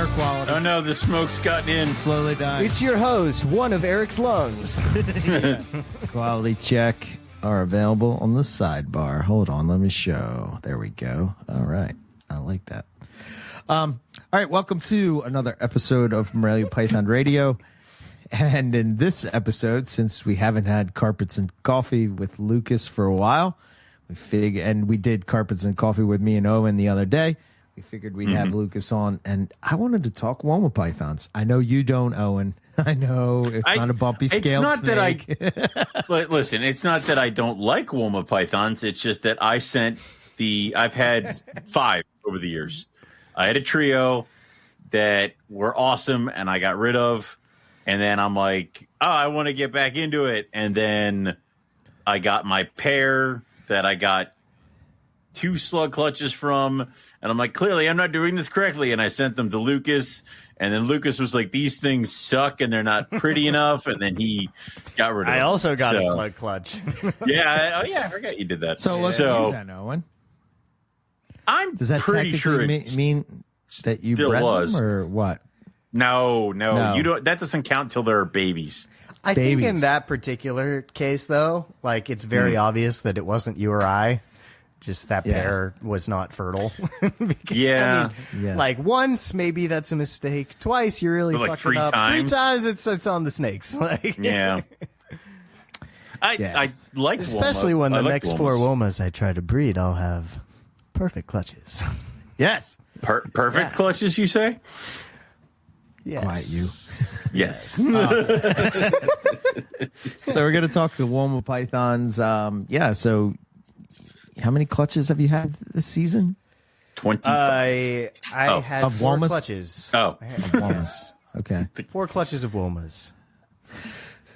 air quality. Oh no, the smoke's gotten in. Slowly dying. It's your host, one of Eric's lungs. Quality check are available on the sidebar. Hold on, let me show. There we go. All right. I like that. All right, welcome to another episode of Morelia Python Radio. And in this episode, since we haven't had Carpets and Coffee with Lucas for a while, we did Carpets and Coffee with me and Owen the other day. We figured we'd have Lucas on, and I wanted to talk Woma pythons. I know you don't, Owen. I know it's not a bumpy scaled snake. Listen, it's not that I don't like Woma pythons. It's just that I've had 5 over the years. I had a trio that were awesome, and I got rid of. And then I'm like, oh, I want to get back into it. And then I got my pair that I got 2 slug clutches from. And I'm like, clearly I'm not doing this correctly. And I sent them to Lucas. And then Lucas was like, these things suck and they're not pretty enough. And then he got rid of them. I also got a slug clutch. I forgot you did that. So what does that, Owen? Does that pretty sure mean that you bred them or what? No. You don't. That doesn't count till they're babies. I think in that particular case, though, like it's very obvious that it wasn't you or I. Just that pair was not fertile. Because, like once maybe that's a mistake. Twice you really like fucked 3 it up. times? 3 times it's on the snakes. Like, I like especially Woma. when the I like next Womas. 4 Womas I try to breed, I'll have perfect clutches. Yes. Perfect clutches, you say? Yes. Quiet you. Yes. So we're going to talk to Woma pythons. So how many clutches have you had this season? 25. I had of 4 Womas? clutches. Oh. I had Womas. Okay. 4 clutches of Womas.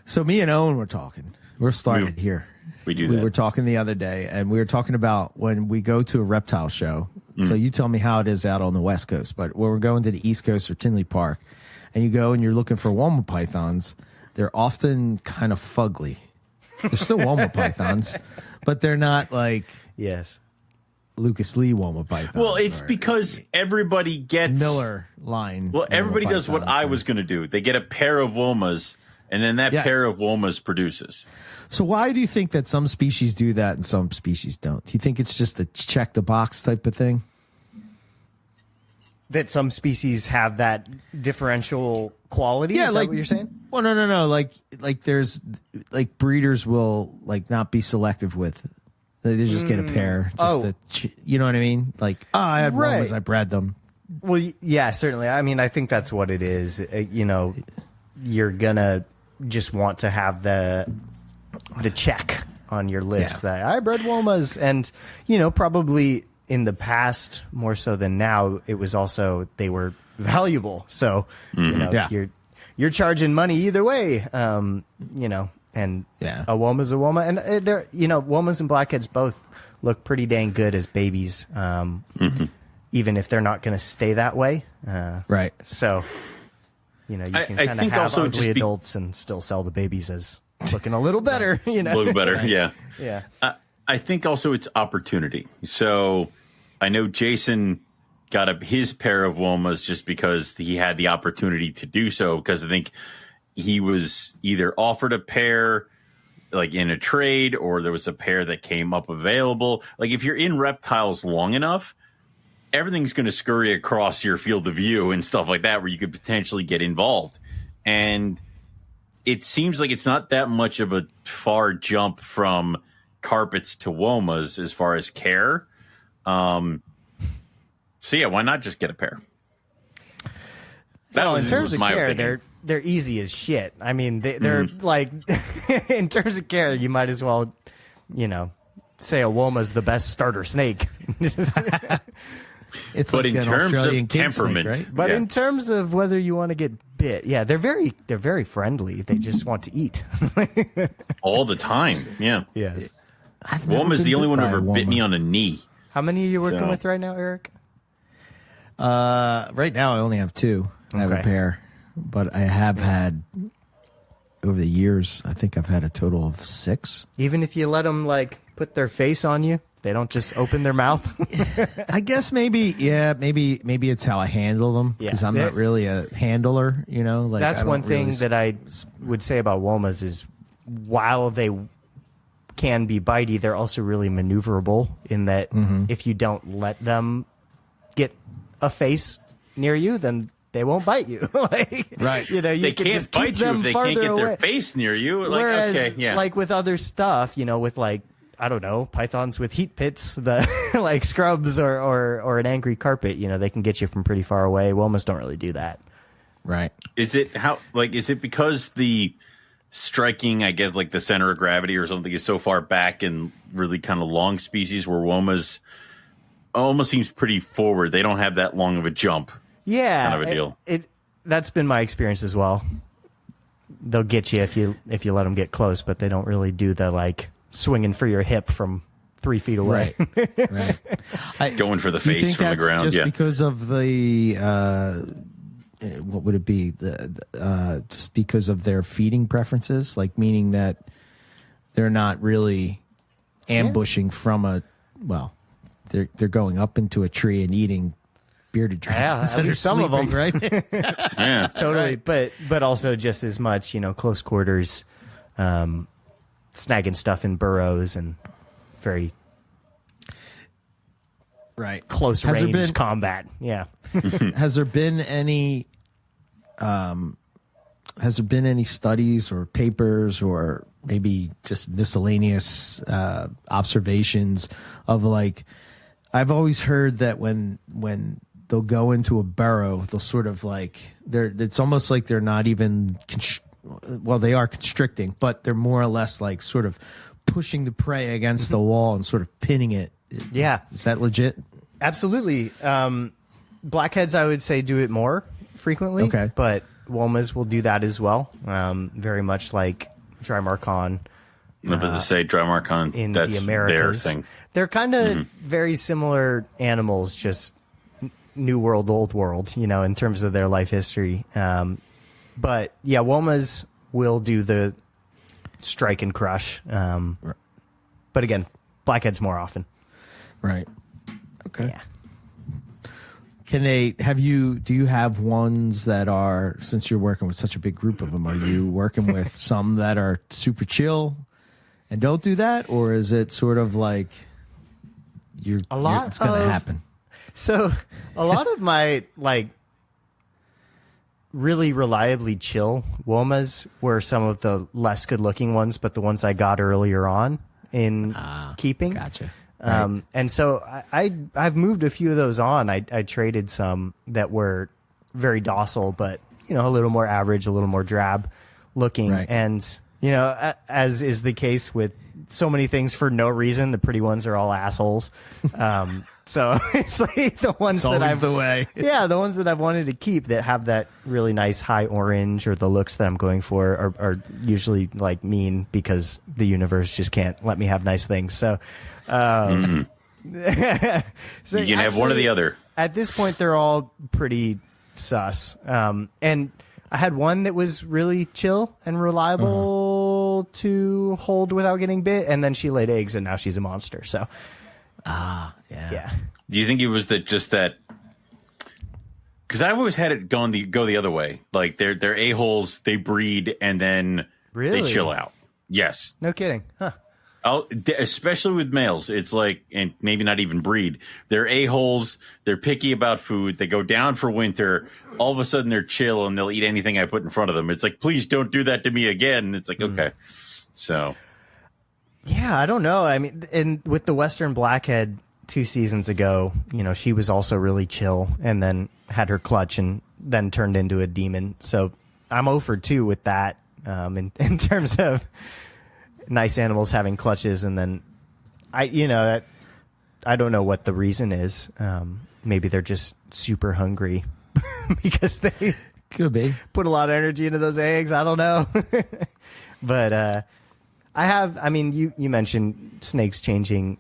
So me and Owen were talking. We're starting here. We were talking the other day, and we were talking about when we go to a reptile show. So you tell me how it is out on the West Coast, but when we're going to the East Coast or Tinley Park, and you go and you're looking for Woma pythons, they're often kind of fugly. They're still Woma pythons, but they're not like Lucas Lee Woma pythons. Well, it's because everybody gets Miller line. Well, everybody Woma does what pythons, I was going to do. They get a pair of Womas, and then that pair of Womas produces. So why do you think that some species do that and some species don't? Do you think it's just a check the box type of thing? That some species have that differential quality? Yeah, is like that what you're saying? Well, no. Like there's like breeders will like not be selective with. They just get a pair. You know what I mean? Like, I had Womas, I bred them. Well, yeah, certainly. I mean, I think that's what it is. You're gonna just want to have the check on your list that I bred Womas, and probably in the past more so than now, it was also they were valuable. So you're charging money either way. And a Woma's a Woma, and they're Womas and blackheads both look pretty dang good as babies, even if they're not going to stay that way. Right. So you can kind of have ugly adults and still sell the babies as looking a little better. A little better, yeah. Yeah. I think also it's opportunity. So I know Jason got his pair of Womas just because he had the opportunity to do so, because I think he was either offered a pair like in a trade, or there was a pair that came up available. Like if you're in reptiles long enough, everything's going to scurry across your field of view and stuff like that where you could potentially get involved. And it seems like it's not that much of a far jump from carpets to Womas as far as care. So yeah, why not just get a pair? In terms of care, they're easy as shit. I mean, they're like, in terms of care, you might as well, say a Woma's the best starter snake. It's but like in terms Australian of temperament, snake, right? But in terms of whether you want to get bit, they're very friendly. They just want to eat all the time. Yeah. Yes. Woma's the only one who ever bit me on a knee. How many are you working with right now, Eric? Right now I only have 2. I have a pair, but I have had over the years. I think I've had a total of 6. Even if you let them like put their face on you, They don't just open their mouth. I guess maybe it's how I handle them, because I'm not really a handler, like that's one thing that I would say about Womas is, while they can be bitey, they're also really maneuverable in that if you don't let them get a face near you, then they won't bite you. Right. You they can can't just keep bite you them if they farther can't get away. their face near you. Whereas, okay, yeah. like with other stuff, with like, I don't know, pythons with heat pits, the like scrubs or an angry carpet, they can get you from pretty far away. Womas don't really do that. Right. Is it because the striking, I guess, like the center of gravity or something is so far back and really kind of long species, where Womas almost seems pretty forward? They don't have that long of a jump. Yeah. Kind of a deal. That's been my experience as well. They'll get you if you let them get close, but they don't really do the like swinging for your hip from 3 feet away. Right. Going for the Do you face think from the that's ground. just Yeah. because of the what would it be? Just because of their feeding preferences, like meaning that they're not really ambushing from they're going up into a tree and eating bearded dragons. At least some of them, right? Yeah. Totally, but also just as much, close quarters, snagging stuff in burrows and very close range combat. Yeah. Has there been any studies or papers or maybe just miscellaneous observations of, like, I've always heard that when they'll go into a burrow, they'll sort of like it's almost like they're not even they are constricting, but they're more or less like sort of pushing the prey against the wall and sort of pinning it. Yeah. Is that legit? Absolutely. Blackheads, I would say, do it more frequently. Okay. But Womas will do that as well. Very much like Drymarchon I was about to say Drymarchon. in That's the Americas. their thing. They're kind of very similar animals, just new world, old world, in terms of their life history. But yeah, Womas will do the strike and crush. But again, blackheads more often. Right. Okay. Yeah. Do you have ones that are, since you're working with such a big group of them, are you working with some that are super chill and don't do that? Or is it sort of like it's going to happen? So a lot of my really reliably chill Womas were some of the less good looking ones, but the ones I got earlier on in keeping. Gotcha. And so I've moved a few of those on. I traded some that were very docile, but a little more average, a little more drab looking. Right. And as is the case with so many things for no reason, the pretty ones are all assholes. So it's like the ones that I've the way. Yeah, the ones that I've wanted to keep that have that really nice high orange or the looks that I'm going for are usually like mean because the universe just can't let me have nice things. So, so You can have one or the other. At this point, they're all pretty sus. And I had one that was really chill and reliable to hold without getting bit, and then she laid eggs, and now she's a monster. So, yeah. Do you think it was that? Because I've always had it go the other way. Like they're a-holes, they breed, and then Really? they chill out. Yes. No kidding. Huh. Especially with males, it's like, and maybe not even breed. They're a-holes. They're picky about food. They go down for winter. All of a sudden, they're chill and they'll eat anything I put in front of them. It's like, please don't do that to me again. It's like, okay. So, Yeah, I don't know. I mean, and with the Western Blackhead 2 seasons ago, she was also really chill and then had her clutch and then turned into a demon. So I'm 0 for 2 with that in terms of nice animals having clutches. And then I don't know what the reason is. Maybe they're just super hungry because they Could be. put a lot of energy into those eggs. I don't know. But you mentioned snakes changing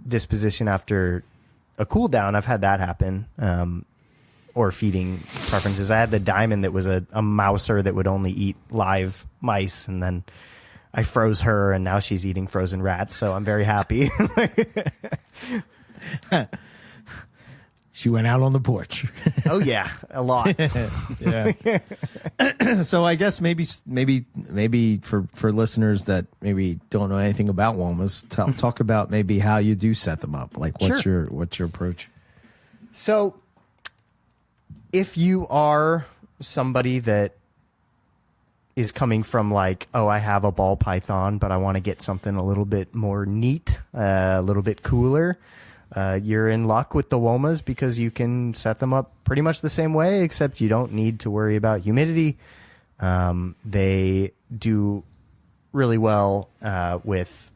disposition after a cool down. I've had that happen. Or feeding preferences. I had the diamond that was a mouser that would only eat live mice, and then I froze her, and now she's eating frozen rats. So I'm very happy. She went out on the porch. Oh yeah, a lot. Yeah. So I guess maybe for listeners that maybe don't know anything about Womas, talk about maybe how you do set them up. Like what's your approach? So if you are somebody that is coming from like, oh, I have a ball python, but I want to get something a little bit more neat, a little bit cooler. You're in luck with the Womas because you can set them up pretty much the same way, except you don't need to worry about humidity. They do really well with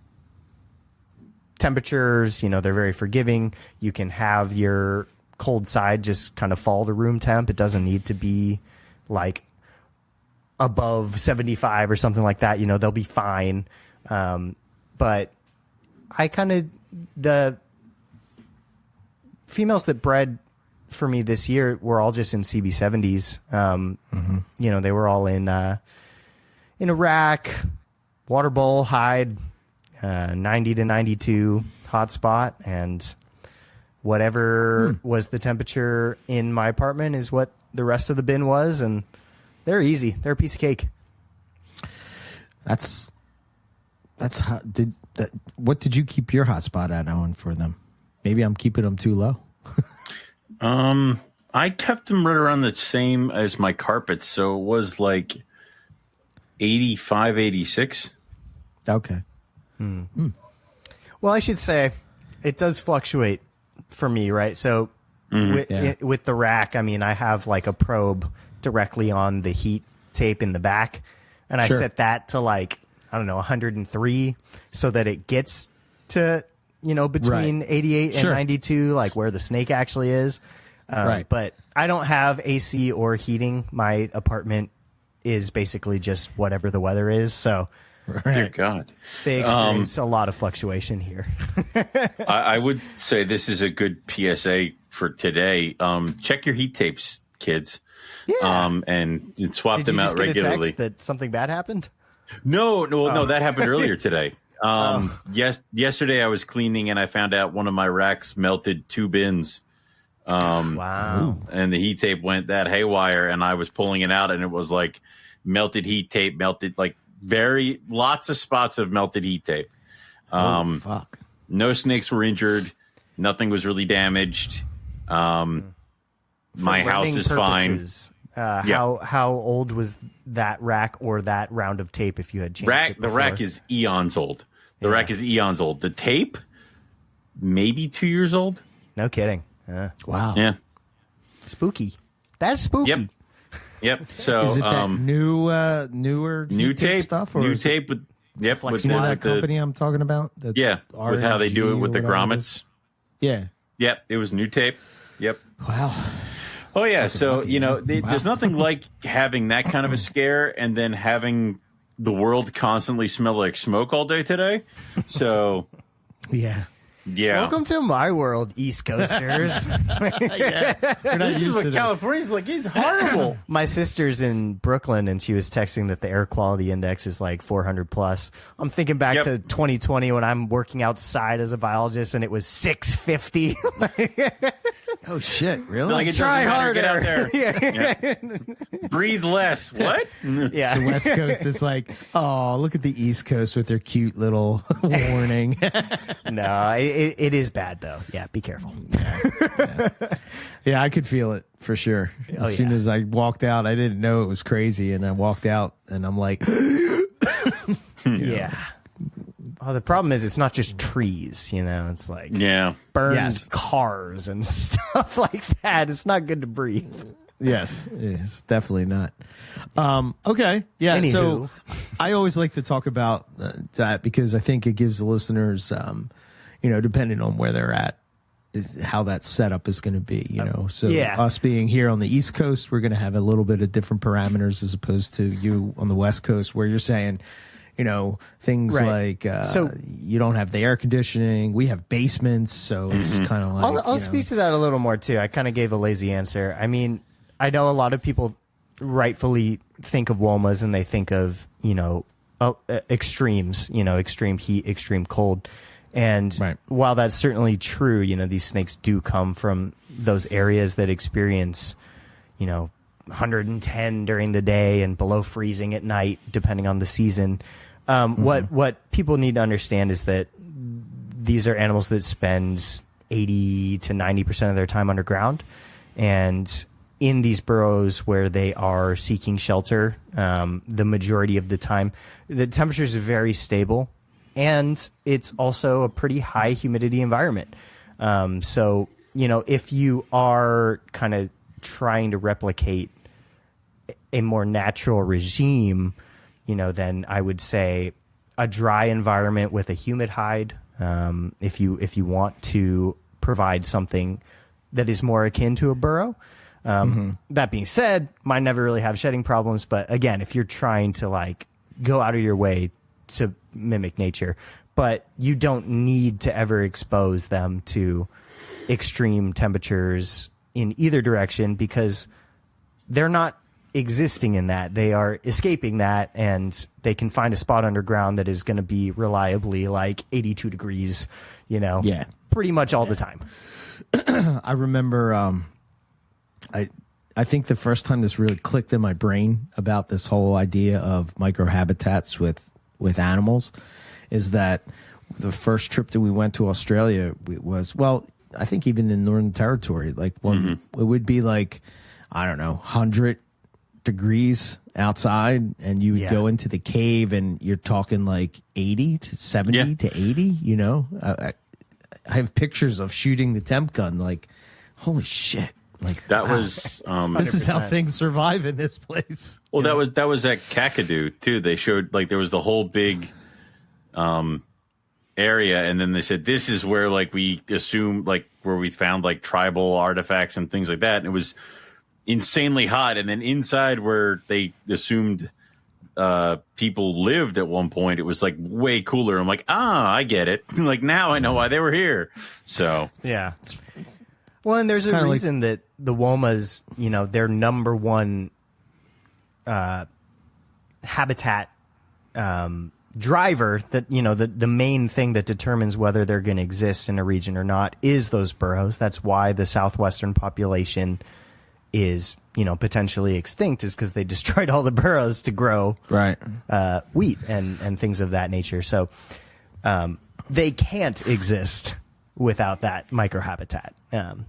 temperatures. They're very forgiving. You can have your cold side just kind of fall to room temp. It doesn't need to be like above 75 or something like that. They'll be fine. But the females that bred for me this year were all just in CB70s. They were all in a rack, water bowl, hide, 90 to 92 hot spot, and whatever was the temperature in my apartment is what the rest of the bin was, and they're easy. They're a piece of cake. That's how what did you keep your hot spot at, Owen, for them? Maybe I'm keeping them too low. I kept them right around the same as my carpets, so it was like 85, 86. Okay. Well, I should say it does fluctuate for me, right? So with the rack, I mean, I have like a probe directly on the heat tape in the back, and I set that to like, I don't know, 103 so that it gets to, between 88 and 92, like where the snake actually is. But I don't have AC or heating. My apartment is basically just whatever the weather is. So Dear God, they experience a lot of fluctuation here. I would say this is a good PSA for today. Check your heat tapes, kids. Yeah. And swap them out regularly. Did you just get a text that something bad happened? No, that happened earlier today. Yesterday I was cleaning and I found out one of my racks melted 2 bins. Wow. And the heat tape went that haywire, and I was pulling it out, and it was like melted heat tape, like lots of spots of melted heat tape. Fuck. No snakes were injured. Nothing was really damaged. My house is purposes, fine. How old was that rack or that round of tape if you had changed it before? The rack is eons old. Rack is eons old. The tape, maybe 2 years old. No kidding. Wow. Yeah. Spooky. That's spooky. Yep. So is it that newer new tape stuff? Or new tape with with that company I'm talking about? With how they do it with the grommets. Yeah. Yep. It was new tape. Yep. Wow. Oh yeah. So there's nothing like having that kind of a scare and then having the world constantly smell like smoke all day today. So yeah. Yeah. Welcome to my world, East Coasters. This is what California's like. It's horrible. My sister's in Brooklyn, and she was texting that the air quality index is like 400 plus. I'm thinking back to 2020 when I'm working outside as a biologist, and it was 650. Oh shit! Really? Like it Try harder. Get out there. Yeah. Breathe less. What? Yeah. The West Coast is like, oh, look at the East Coast with their cute little warning. No, it is bad though. Yeah, be careful. Yeah, I could feel it for sure. As soon as I walked out, I didn't know it was crazy, and I walked out, and I'm like, yeah. Oh, the problem is it's not just trees, It's like burned cars and stuff like that. It's not good to breathe. Yes, it's definitely not. Okay, yeah. Anywho. So I always like to talk about that because I think it gives the listeners, depending on where they're at, how that setup is going to be. So us being here on the East Coast, we're going to have a little bit of different parameters as opposed to you on the West Coast, where you're saying, things like so you don't have the air conditioning. We have basements, so it's kind of like. I'll speak to that a little more too. I kind of gave a lazy answer. I mean, I know a lot of people rightfully think of Womas and they think of extremes, extreme heat, extreme cold. And Right. while that's certainly true, these snakes do come from those areas that experience, 110 during the day and below freezing at night, depending on the season. What people need to understand is that these are animals that spend 80 to 90% of their time underground. And in these burrows where they are seeking shelter, the majority of the time, the temperatures are very stable. And it's also a pretty high humidity environment. So, if you are kind of trying to replicate a more natural regime, then I would say a dry environment with a humid hide. If you want to provide something that is more akin to a burrow. That being said, mine never really have shedding problems. But again, if you're trying to go out of your way to mimic nature, but you don't need to ever expose them to extreme temperatures in either direction, because they're not existing in that. They are escaping that, and they can find a spot underground that is going to be reliably 82 degrees, pretty much all the time. I remember, I think the first time this really clicked in my brain about this whole idea of microhabitats with animals is that the first trip that we went to Australia was, I think even in Northern Territory, it would be I don't know, 100 degrees outside, and you would go into the cave and you're talking 80 to 70 to 80, I have pictures of shooting the temp gun, holy shit. That was this is how things survive in this place. Well, that was at Kakadu too. They showed there was the whole big area, and then they said this is where we assumed where we found tribal artifacts and things like that. And it was insanely hot, and then inside where they assumed people lived at one point, it was way cooler. I'm I get it. Now I know why they were here. So yeah. Well, and there's a reason that the Womas, their number one habitat driver, that the main thing that determines whether they're going to exist in a region or not is those burrows. That's why the southwestern population is potentially extinct, is because they destroyed all the burrows to grow wheat and things of that nature. So they can't exist without that microhabitat.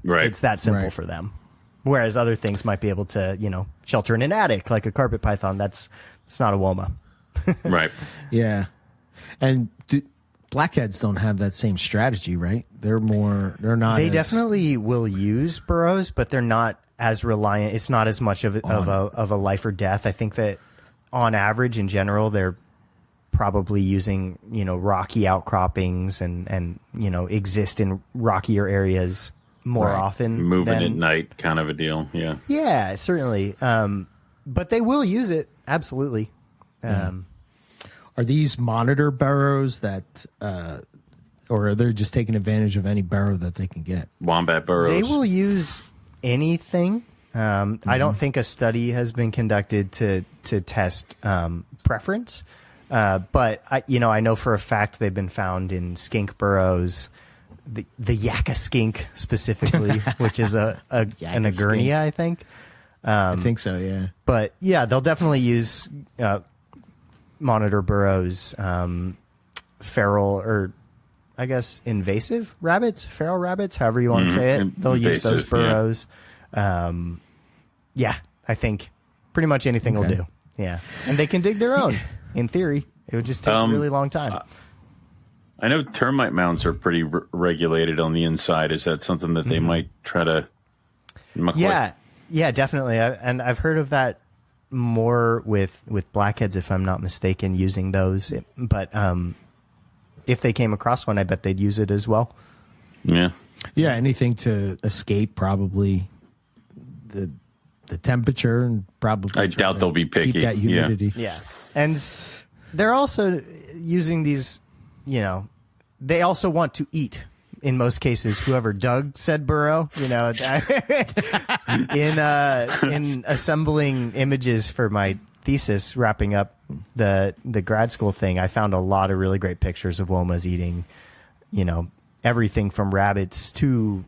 It's that simple for them. Whereas other things might be able to, shelter in an attic, like a carpet python. It's not a Woma. Right. Yeah. And blackheads don't have that same strategy, right? They're not. They definitely will use burrows, but they're not as reliant. It's not as much of a life or death. I think that on average, in general, they're probably using, rocky outcroppings and exist in rockier areas more often. Moving at night kind of a deal. Yeah. Yeah, certainly. But they will use it. Absolutely. Are these monitor burrows that, or are they just taking advantage of any burrow that they can get? Wombat burrows. They will use anything. I don't think a study has been conducted to test preference. But I know for a fact they've been found in skink burrows, the yakka skink specifically, which is an Agurnia, I think. I think so, yeah. But yeah, they'll definitely use monitor burrows, feral, or I guess invasive rabbits, feral rabbits, however you want to say it. They'll use those burrows. Yeah, I think pretty much anything will do. Yeah, and they can dig their own. In theory, it would just take a really long time. I know termite mounds are pretty regulated on the inside. Is that something that they might try to muck with? Yeah, definitely. And I've heard of that more with blackheads, if I'm not mistaken, using those. But if they came across one, I bet they'd use it as well. Yeah. Yeah, anything to escape probably the temperature, and probably I doubt they'll be picky. Keep that humidity. Yeah. And they're also using these, they also want to eat. In most cases, whoever dug said burrow, in assembling images for my thesis, wrapping up the grad school thing, I found a lot of really great pictures of Womas eating, everything from rabbits to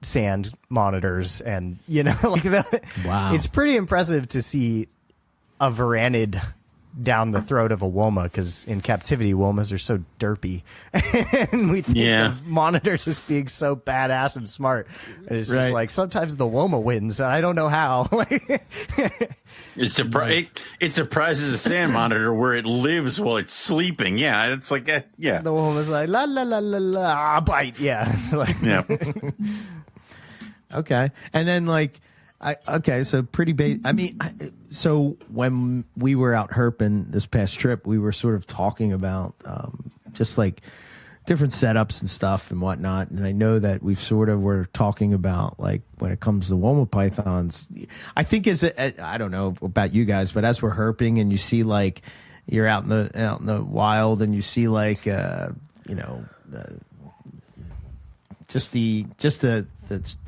sand monitors, and Wow. it's pretty impressive to see a varanid down the throat of a Woma, because in captivity Womas are so derpy, and we think of monitors as being so badass and smart, and it's just like sometimes the Woma wins, and I don't know how. It surprises the sand monitor where it lives while it's sleeping. Yeah, it's like the Woma's like la la la la la bite. Yeah. yeah. Okay. And then so pretty basic. I mean, so when we were out herping this past trip, we were sort of talking about just like different setups and stuff and whatnot. And I know that we've sort of were talking about like when it comes to Woma pythons, I think I don't know about you guys, but as we're herping and you see like you're out in the wild and you see like just the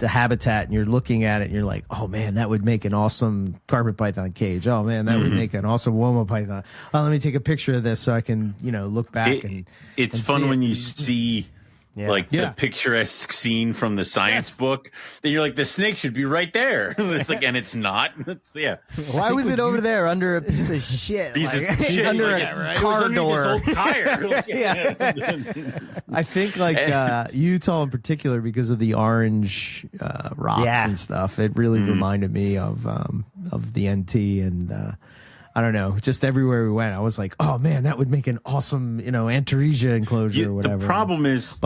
habitat, and you're looking at it and you're like, oh man, that would make an awesome carpet python cage. Oh man, that would make an awesome Woma python. Oh, let me take a picture of this so I can, look back it's fun when you see the picturesque scene from the science book. Then you're like, the snake should be right there. It's like, and it's not. Why was it over there under a piece of shit? Under a car door. Under this old tire. I think Utah in particular, because of the orange rocks and stuff, it really reminded me of the NT, and I don't know, just everywhere we went, I was like, oh man, that would make an awesome, Antaresia enclosure or whatever. The problem is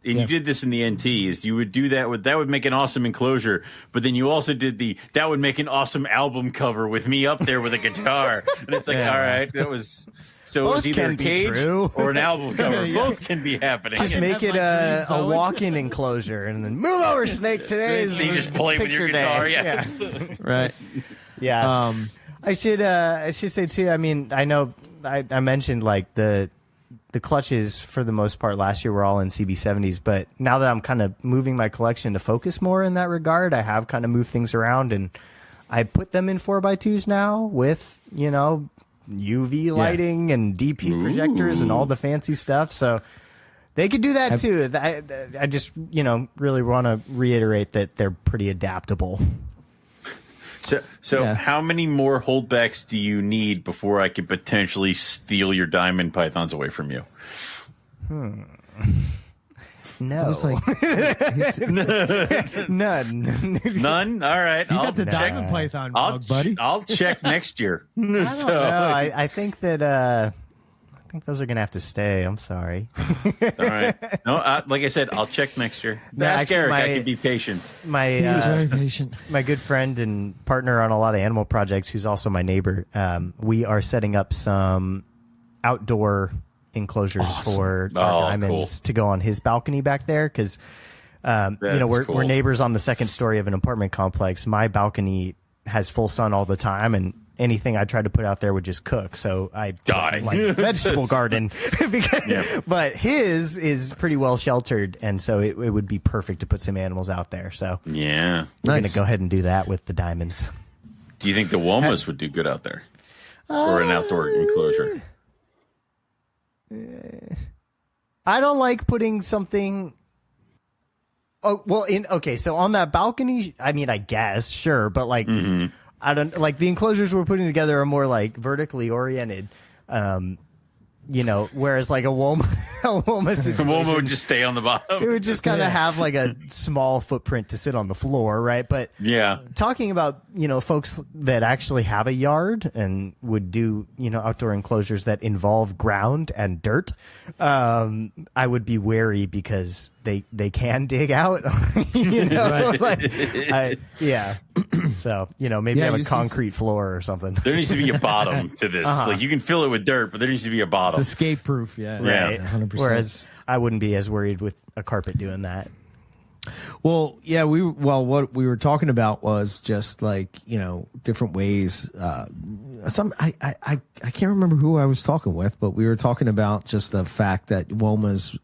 you did this in the NT, is you would do that would make an awesome enclosure, but then you also did that would make an awesome album cover with me up there with a guitar. And it's like, all right, that was... So it was either a cage or an album cover. Both can be happening. Just make it a walk-in enclosure, and then move over, Snake. Today's you just play with your guitar. Yeah. Right. Yeah. I should say too. I mean, I know I mentioned like the clutches for the most part last year were all in CB70s, but now that I'm kind of moving my collection to focus more in that regard, I have kind of moved things around, and I put them in 4x2s now with UV lighting and DP projectors and all the fancy stuff. So they could do that too. I just really want to reiterate that they're pretty adaptable. So how many more holdbacks do you need before I could potentially steal your diamond pythons away from you? No. I was like, None? All right. You got the diamond python bug, buddy. I'll check next year. I think that those are going to have to stay. I'm sorry. All right. No, like I said, I'll check next year. Ask Eric. I can be patient. He's very patient. My good friend and partner on a lot of animal projects, who's also my neighbor, we are setting up some outdoor enclosures for our diamonds to go on his balcony back there, because we're neighbors on the second story of an apartment complex. My balcony has full sun all the time, and anything I tried to put out there would just cook. So I die. Like vegetable garden, but his is pretty well sheltered, and so it would be perfect to put some animals out there. So we're gonna go ahead and do that with the diamonds. Do you think the Womas would do good out there, or an outdoor enclosure? I don't like putting something. Oh well, so on that balcony, I mean, I guess sure, but like. I don't like the enclosures we're putting together are more like vertically oriented, whereas like a Woma situation, Woma would just stay on the bottom. It would just kind of have like a small footprint to sit on the floor, right? But talking about folks that actually have a yard and would do outdoor enclosures that involve ground and dirt, I would be wary because they can dig out, So maybe have a concrete floor or something. There needs to be a bottom to this. Like you can fill it with dirt, but there needs to be a bottom. It's escape proof, right. 100%. Whereas I wouldn't be as worried with a carpet doing that. Well, what we were talking about was just like different ways. I can't remember who I was talking with, but we were talking about just the fact that Womas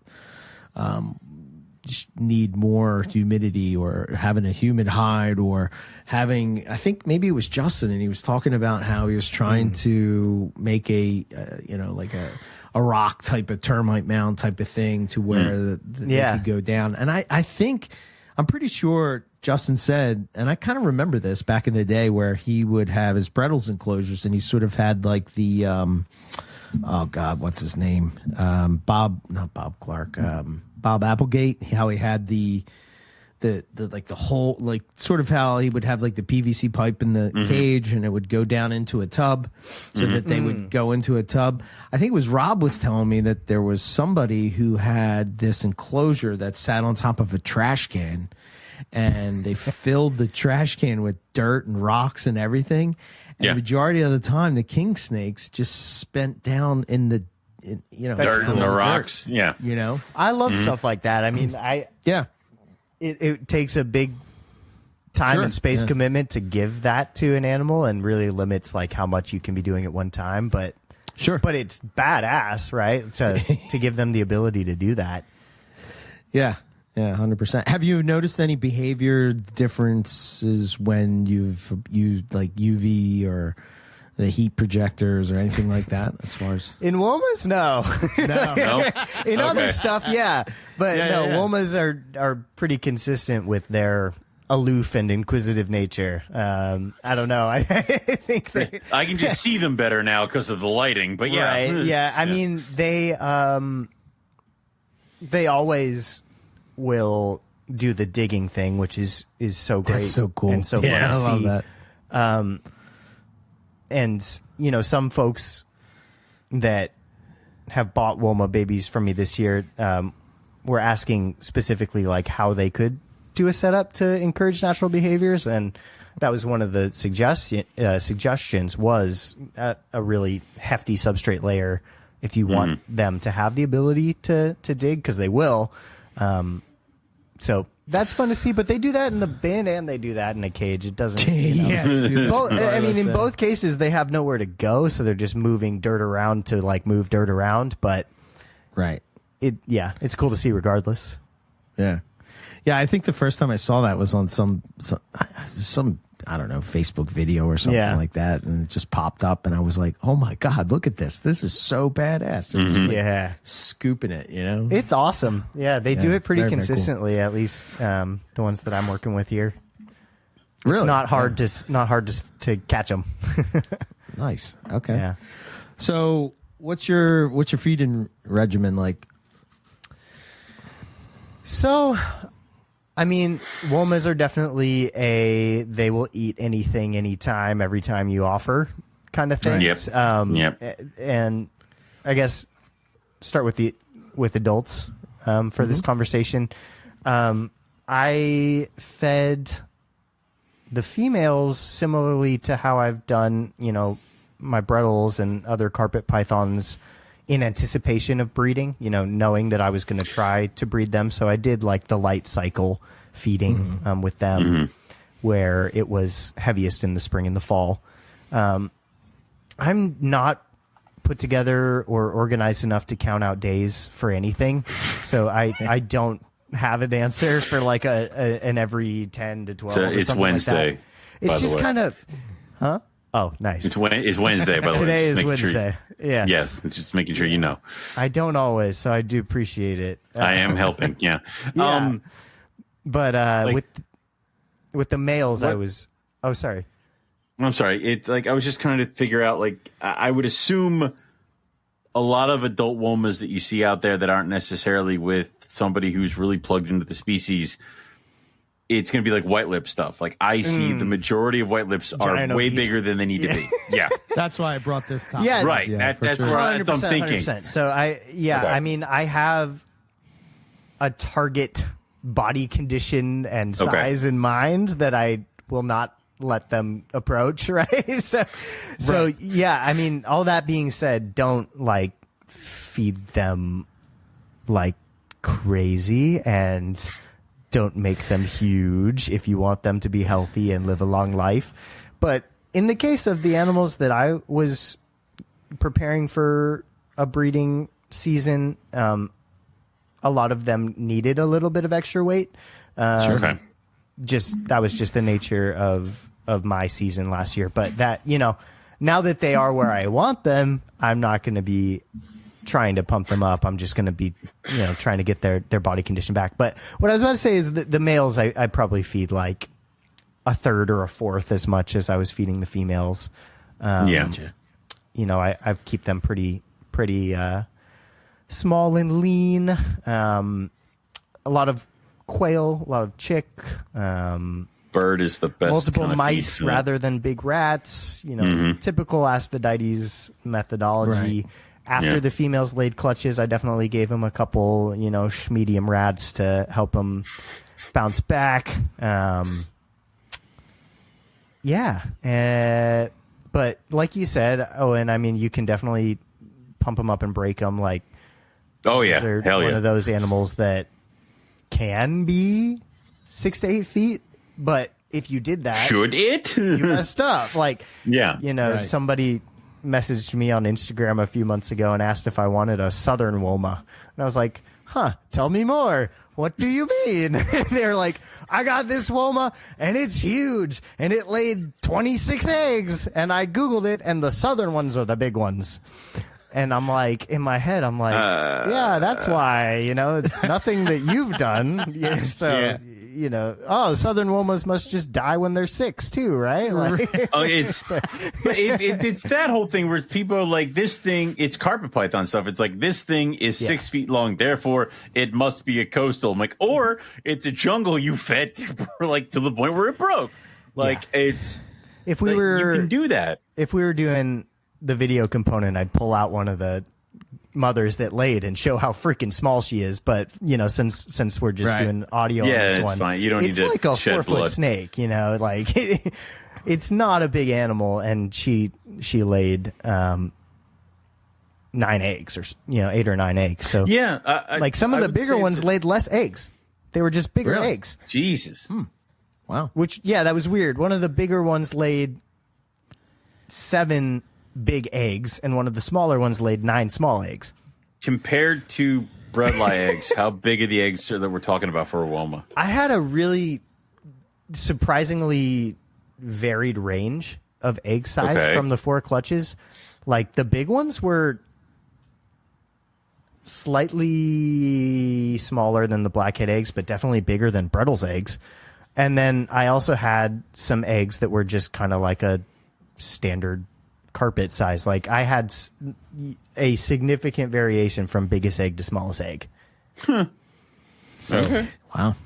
need more humidity or having a humid hide or having, I think maybe it was Justin, and he was talking about how he was trying to make a, like a rock type of termite mound type of thing to where they could go down. And I think, I'm pretty sure Justin said, and I kind of remember this back in the day where he would have his Brettles enclosures and he sort of had like the, oh God, what's his name? Bob Clark, Bob Applegate, how he had the like the whole, like sort of how he would have like the PVC pipe in the cage and it would go down into a tub so that they would go into a tub. I think it was Rob was telling me that there was somebody who had this enclosure that sat on top of a trash can and they filled the trash can with dirt and rocks and everything. And the majority of the time, the king snakes just spent down in the, dirt and the rocks. Dirt, Yeah. I love stuff like that. I mean, it takes a big time and space commitment to give that to an animal and really limits like how much you can be doing at one time. But but it's badass, right? To give them the ability to do that. Yeah. Yeah, 100%. Have you noticed any behavior differences when you've used like UV or the heat projectors or anything like that as far as in Womas? No. In other stuff, yeah. But Womas are pretty consistent with their aloof and inquisitive nature. I don't know. I think I can just see them better now because of the lighting, but I mean, they always will do the digging thing, which is so great. That's so cool. And so fun to I see. love that. And some folks that have bought Woma babies from me this year were asking specifically like how they could do a setup to encourage natural behaviors, and that was one of the suggestions was a really hefty substrate layer if you want them to have the ability to dig, because they will. So that's fun to see, but they do that in the bin and they do that in a cage. It doesn't. In both cases, they have nowhere to go, so they're just moving dirt around to like move dirt around. But it's cool to see regardless. Yeah. I think the first time I saw that was on some I don't know, Facebook video or something like that, and it just popped up, and I was like, oh my God, look at this! This is so badass. They're just like scooping it, It's awesome. Yeah, they do it pretty consistently. Cool. At least the ones that I'm working with here. Really? It's not hard to catch them. Nice. Okay. Yeah. So, what's your feeding regimen like? So, I mean, Womas are definitely they will eat anything, anytime, every time you offer kind of thing. And I guess start with adults for this conversation. I fed the females similarly to how I've done, my Brettles and other carpet pythons in anticipation of breeding, knowing that I was going to try to breed them. So I did like the light cycle feeding with them where it was heaviest in the spring and the fall. I'm not put together or organized enough to count out days for anything. So I don't have an answer for like an every 10 to 12. So it's Wednesday. Like it's just kind of, huh? Oh, nice. It's Wednesday, by the way. Today is Wednesday. Yes. Yes. It's just making sure you know. I don't always, so I do appreciate it. I am helping. Yeah. But with the males, I was. Oh, sorry. I'm sorry. I was just trying to figure out. Like, I would assume a lot of adult womas that you see out there that aren't necessarily with somebody who's really plugged into the species, it's going to be like white lip stuff. Like I see the majority of white lips are way bigger than they need to be. Yeah. That's why I brought this topic. Yeah. Right. Yeah, that's sure. where I'm thinking. 100%. So I mean, I have a target body condition and size in mind that I will not let them approach. Right. So yeah, I mean, all that being said, don't like feed them like crazy and don't make them huge if you want them to be healthy and live a long life. But in the case of the animals that I was preparing for a breeding season, a lot of them needed a little bit of extra weight. Sure. Okay. That was just the nature of my season last year. But that, now that they are where I want them, I'm not going to be trying to pump them up. I'm just going to be, trying to get their body condition back. But what I was about to say is that the males, I probably feed like a third or a fourth as much as I was feeding the females. I keep them pretty small and lean. A lot of quail, a lot of chick. Bird is the best. Multiple kind of mice feed. rather than big rats. Typical Asphodite methodology. Right. After the females laid clutches, I definitely gave them a couple, medium rats to help them bounce back. But like you said, and I mean, you can definitely pump them up and break them. Like, oh yeah, they're hell one yeah. of those animals that can be 6 to 8 feet. But if you did that, Should it? you messed up. Like, Yeah. Right. somebody messaged me on Instagram a few months ago and asked if I wanted a southern Woma. And I was like, tell me more. What do you mean? They're like, I got this Woma and it's huge and it laid 26 eggs. And I Googled it and the southern ones are the big ones. And I'm like, in my head, I'm like, yeah, that's why, it's nothing that you've done. So, southern Womas must just die when they're 6 too, right? Like, It's that whole thing where people are like, this thing, it's carpet python stuff. It's like, this thing is 6 feet long, therefore it must be a coastal. I'm like, or it's a jungle you fed like to the point where it broke. Like, it's if we like, were, you can do that. if we were doing the video component, I'd pull out one of the mothers that laid and show how freaking small she is. But since we're just doing audio on this it's one, fine. You don't need to it's like a shed 4-foot blood. snake. Like it's not a big animal, and she laid 9 eggs, or 8 or 9 eggs. So like some of the bigger ones laid less eggs. They were just bigger Really? eggs. Jesus. Wow. Which that was weird. One of the bigger ones laid 7 big eggs, and one of the smaller ones laid 9 small eggs. Compared to breadlie eggs, how big are the eggs that we're talking about for a Woma? I had a really surprisingly varied range of egg size from the 4 clutches. Like the big ones were slightly smaller than the blackhead eggs, but definitely bigger than Brettle's eggs. And then I also had some eggs that were just kind of like a standard carpet size. Like I had a significant variation from biggest egg to smallest egg. So, Wow.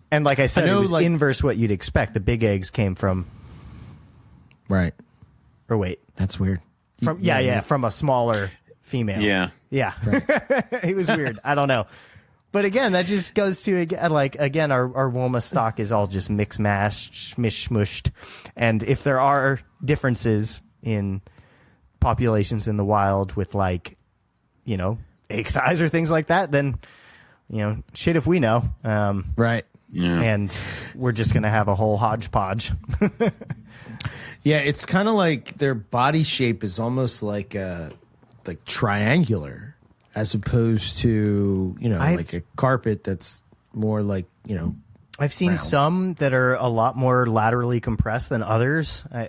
and like I said, it was like- inverse what you'd expect. The big eggs came from, Right. or wait, That's weird. from from a smaller female. Yeah. Yeah. It was weird. I don't know. But again, that just goes to, our Woma stock is all just mix mash, smish smushed. And if there are differences in populations in the wild with egg size or things like that, then, shit if we know. Right. Yeah. And we're just going to have a whole hodgepodge. Yeah, it's kind of like their body shape is almost like triangular, as opposed to like a carpet that's more like I've seen round. some that are a lot more laterally compressed than others. I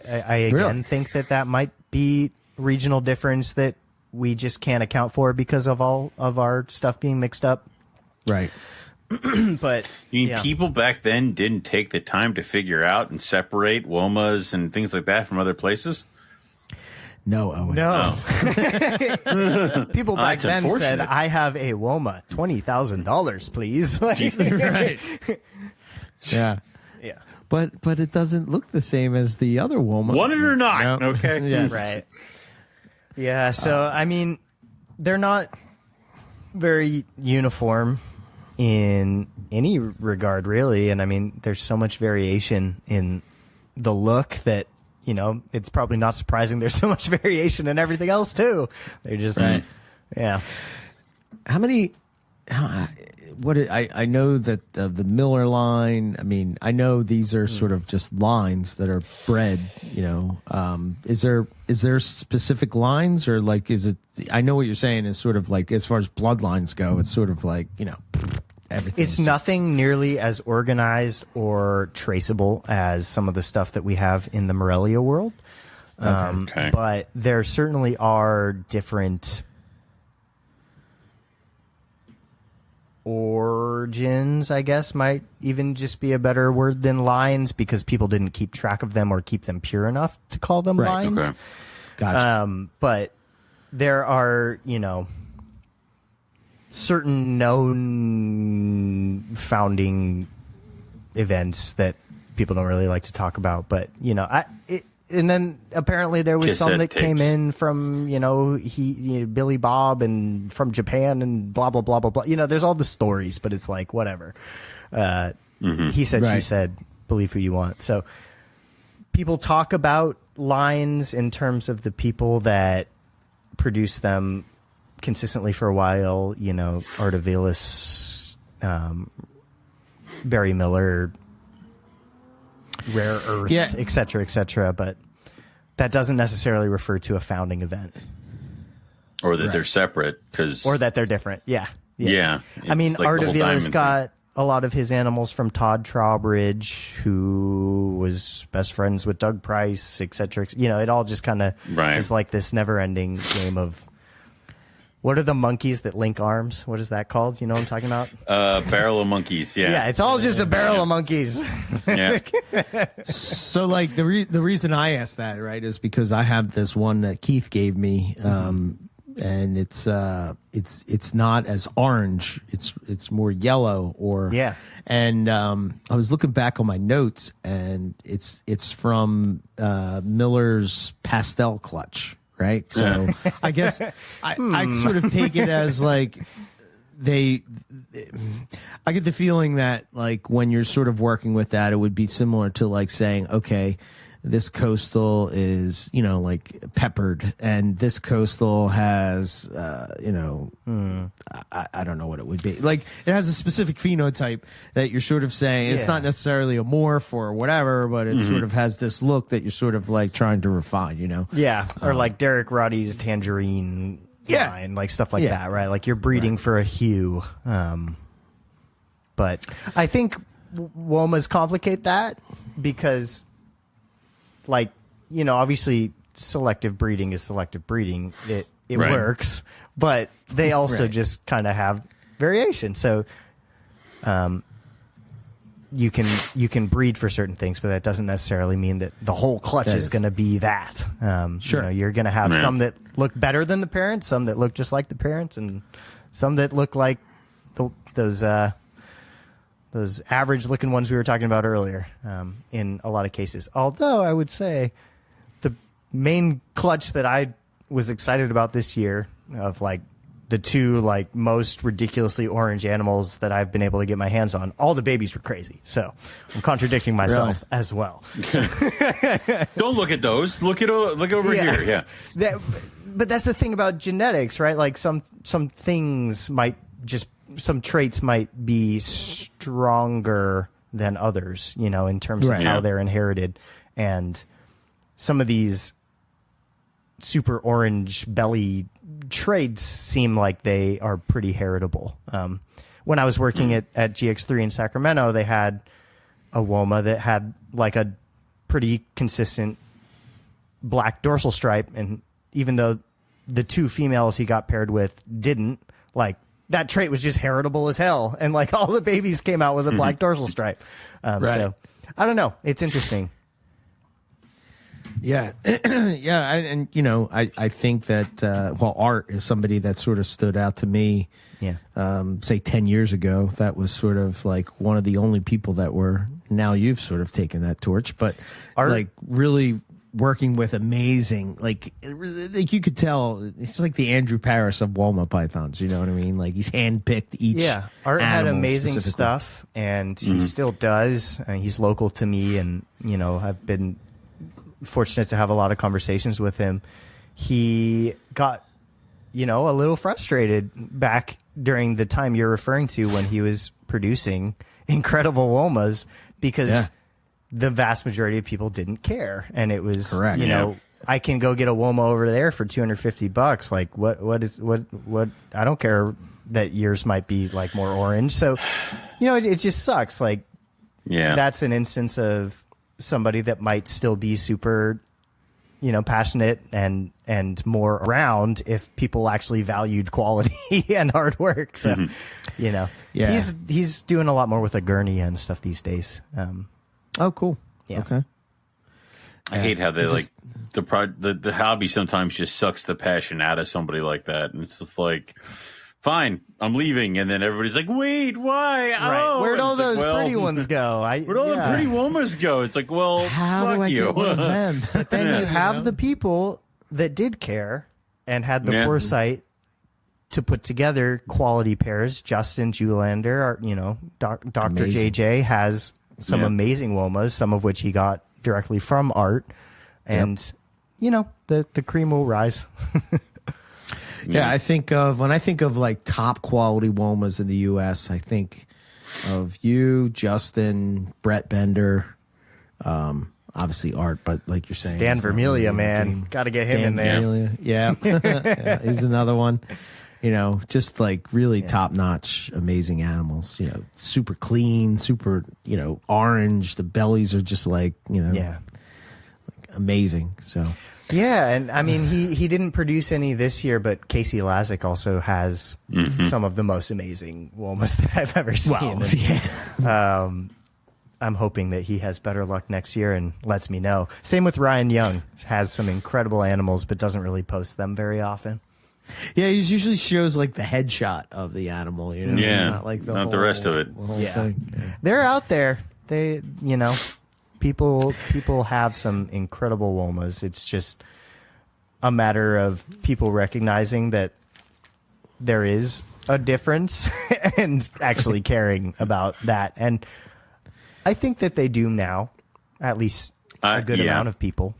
again Really? think that might be regional difference that we just can't account for because of all of our stuff being mixed up. right. But You mean people back then didn't take the time to figure out and separate Womas and things like that from other places? No, Owen. no. People back that's then said, unfortunate. "I have a Woma, $20,000, please." Like, Right. Yeah. yeah, But it doesn't look the same as the other Woma. Want it or not? No. Okay. Yes. right. Yeah. So I mean, they're not very uniform in any regard, really. And I mean, there's so much variation in the look that, it's probably not surprising there's so much variation in everything else too. They're just, yeah. How many? I know that the Miller line. I mean, I know these are sort of just lines that are bred. Is there specific lines, or like is it? I know what you're saying is sort of like as far as bloodlines go, it's sort of like It's nothing nearly as organized or traceable as some of the stuff that we have in the Morelia world. Okay. But there certainly are different origins, I guess, might even just be a better word than lines, because people didn't keep track of them or keep them pure enough to call them lines. Okay. Gotcha. But there are, certain known founding events that people don't really like to talk about. But, and then apparently there was some that came in from, Billy Bob and from Japan and blah, blah, blah, blah, blah. There's all the stories, but it's like, whatever. He said, she said, believe who you want. So people talk about lines in terms of the people that produce them consistently for a while, Artavilis, Barry Miller, Rare Earth, et cetera, but that doesn't necessarily refer to a founding event. Or that they're separate, or that they're different. Yeah. I mean, like Artavilis got a lot of his animals from Todd Trowbridge, who was best friends with Doug Price, et cetera. It all just kind of is like this never-ending game of, what are the monkeys that link arms? What is that called? You know what I'm talking about? Barrel of monkeys, yeah. Yeah, it's all just a barrel of monkeys. Yeah. So, like, the reason I asked that, right, is because I have this one that Keith gave me, and it's not as orange. It's more yellow, And I was looking back on my notes, and it's from Miller's Pastel Clutch. Right. So I guess I sort of take it as like I get the feeling that like when you're sort of working with that, it would be similar to like saying, okay, this coastal is, like peppered, and this coastal has, I don't know what it would be. Like it has a specific phenotype that you're sort of saying it's not necessarily a morph or whatever, but it sort of has this look that you're sort of like trying to refine, Yeah. Or like Derek Roddy's tangerine line, like stuff like that, right? Like you're breeding for a hue. But I think Womas complicate that because, like, obviously selective breeding is selective breeding. It works, but they also just kind of have variation. So you can breed for certain things, but that doesn't necessarily mean that the whole clutch is going to be that. You're going to have some that look better than the parents, some that look just like the parents, and some that look like those average-looking ones we were talking about earlier, in a lot of cases. Although I would say the main clutch that I was excited about this year, of like the two like most ridiculously orange animals that I've been able to get my hands on, all the babies were crazy. So I'm contradicting myself as well. Don't look at those. Look over here. Yeah. But that's the thing about genetics, right? Like some things might just, some traits might be stronger than others, in terms of how they're inherited. And some of these super orange belly traits seem like they are pretty heritable. When I was working at GX3 in Sacramento, they had a Woma that had like a pretty consistent black dorsal stripe. And even though the two females he got paired with didn't, like, that trait was just heritable as hell, and like all the babies came out with a black dorsal stripe. So I don't know. It's interesting. Yeah. I think that, Art is somebody that sort of stood out to me, say 10 years ago. That was sort of like one of the only people that were, now you've sort of taken that torch, but Art, like really working with amazing, like you could tell it's like the Andrew Paris of Woma pythons. You know what I mean? Like he's handpicked each. Yeah, Art had amazing stuff, and he still does. He's local to me, and I've been fortunate to have a lot of conversations with him. He got a little frustrated back during the time you're referring to when he was producing incredible Womas, because the vast majority of people didn't care, and it was correct. I can go get a Woma over there for $250. Like what? I don't care that yours might be like more orange. So, it just sucks. Like, that's an instance of somebody that might still be super, passionate and more around if people actually valued quality and hard work. So, he's doing a lot more with a gurney and stuff these days. Oh, cool. Yeah. Okay. I hate how they the hobby sometimes just sucks the passion out of somebody like that, and it's just like, fine, I'm leaving, and then everybody's like, wait, why? Right. Oh, Where'd all those like, pretty ones go? Where'd all the pretty Womas go? It's like, well, How fuck do I you. get one of them? But then you have the people that did care and had the foresight to put together quality pairs. Justin Julander, Dr. Amazing. JJ has some amazing Womas, some of which he got directly from art. And, the cream will rise. Yeah, when I think of like top quality Womas in the U.S., I think of you, Justin, Brett Bender, obviously Art, but like you're saying, Dan Vermelia, man. Got to get him in there. Vermelia. Yeah. He's another one. Just like really top notch, amazing animals. Super clean, super, orange. The bellies are just like, amazing. So. Yeah, and I mean, he didn't produce any this year, but Casey Lazick also has some of the most amazing Womas that I've ever seen. Wow. I'm hoping that he has better luck next year and lets me know. Same with Ryan Young, has some incredible animals, but doesn't really post them very often. Yeah, he usually shows like the headshot of the animal. It's not like the rest of it. The whole thing. They're out there. They, People have some incredible Womas. It's just a matter of people recognizing that there is a difference and actually caring about that. And I think that they do now, at least a good amount of people.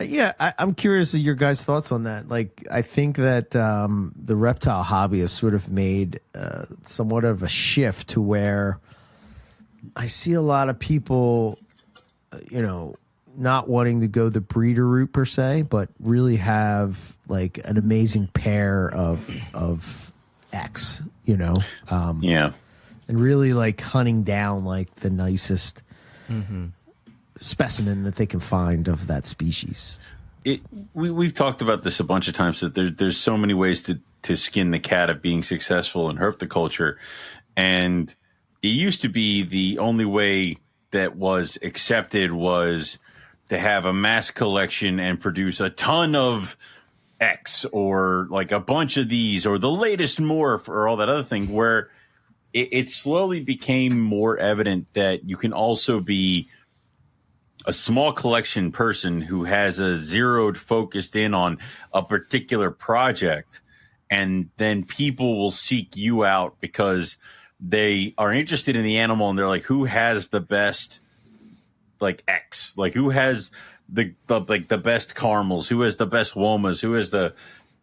I'm curious of your guys' thoughts on that. Like, I think that the reptile hobby has sort of made somewhat of a shift to where I see a lot of people, not wanting to go the breeder route per se, but really have like an amazing pair of X, and really like hunting down like the nicest specimen that they can find of that species. We've talked about this a bunch of times, that there's so many ways to skin the cat of being successful in herpetoculture, and it used to be the only way that was accepted was to have a mass collection and produce a ton of X or like a bunch of these or the latest morph or all that other thing, where it slowly became more evident that you can also be a small collection person who has a zeroed focused in on a particular project, and then people will seek you out because they are interested in the animal and they're like, who has the best like X, like who has the best caramels, who has the best Womas, who has the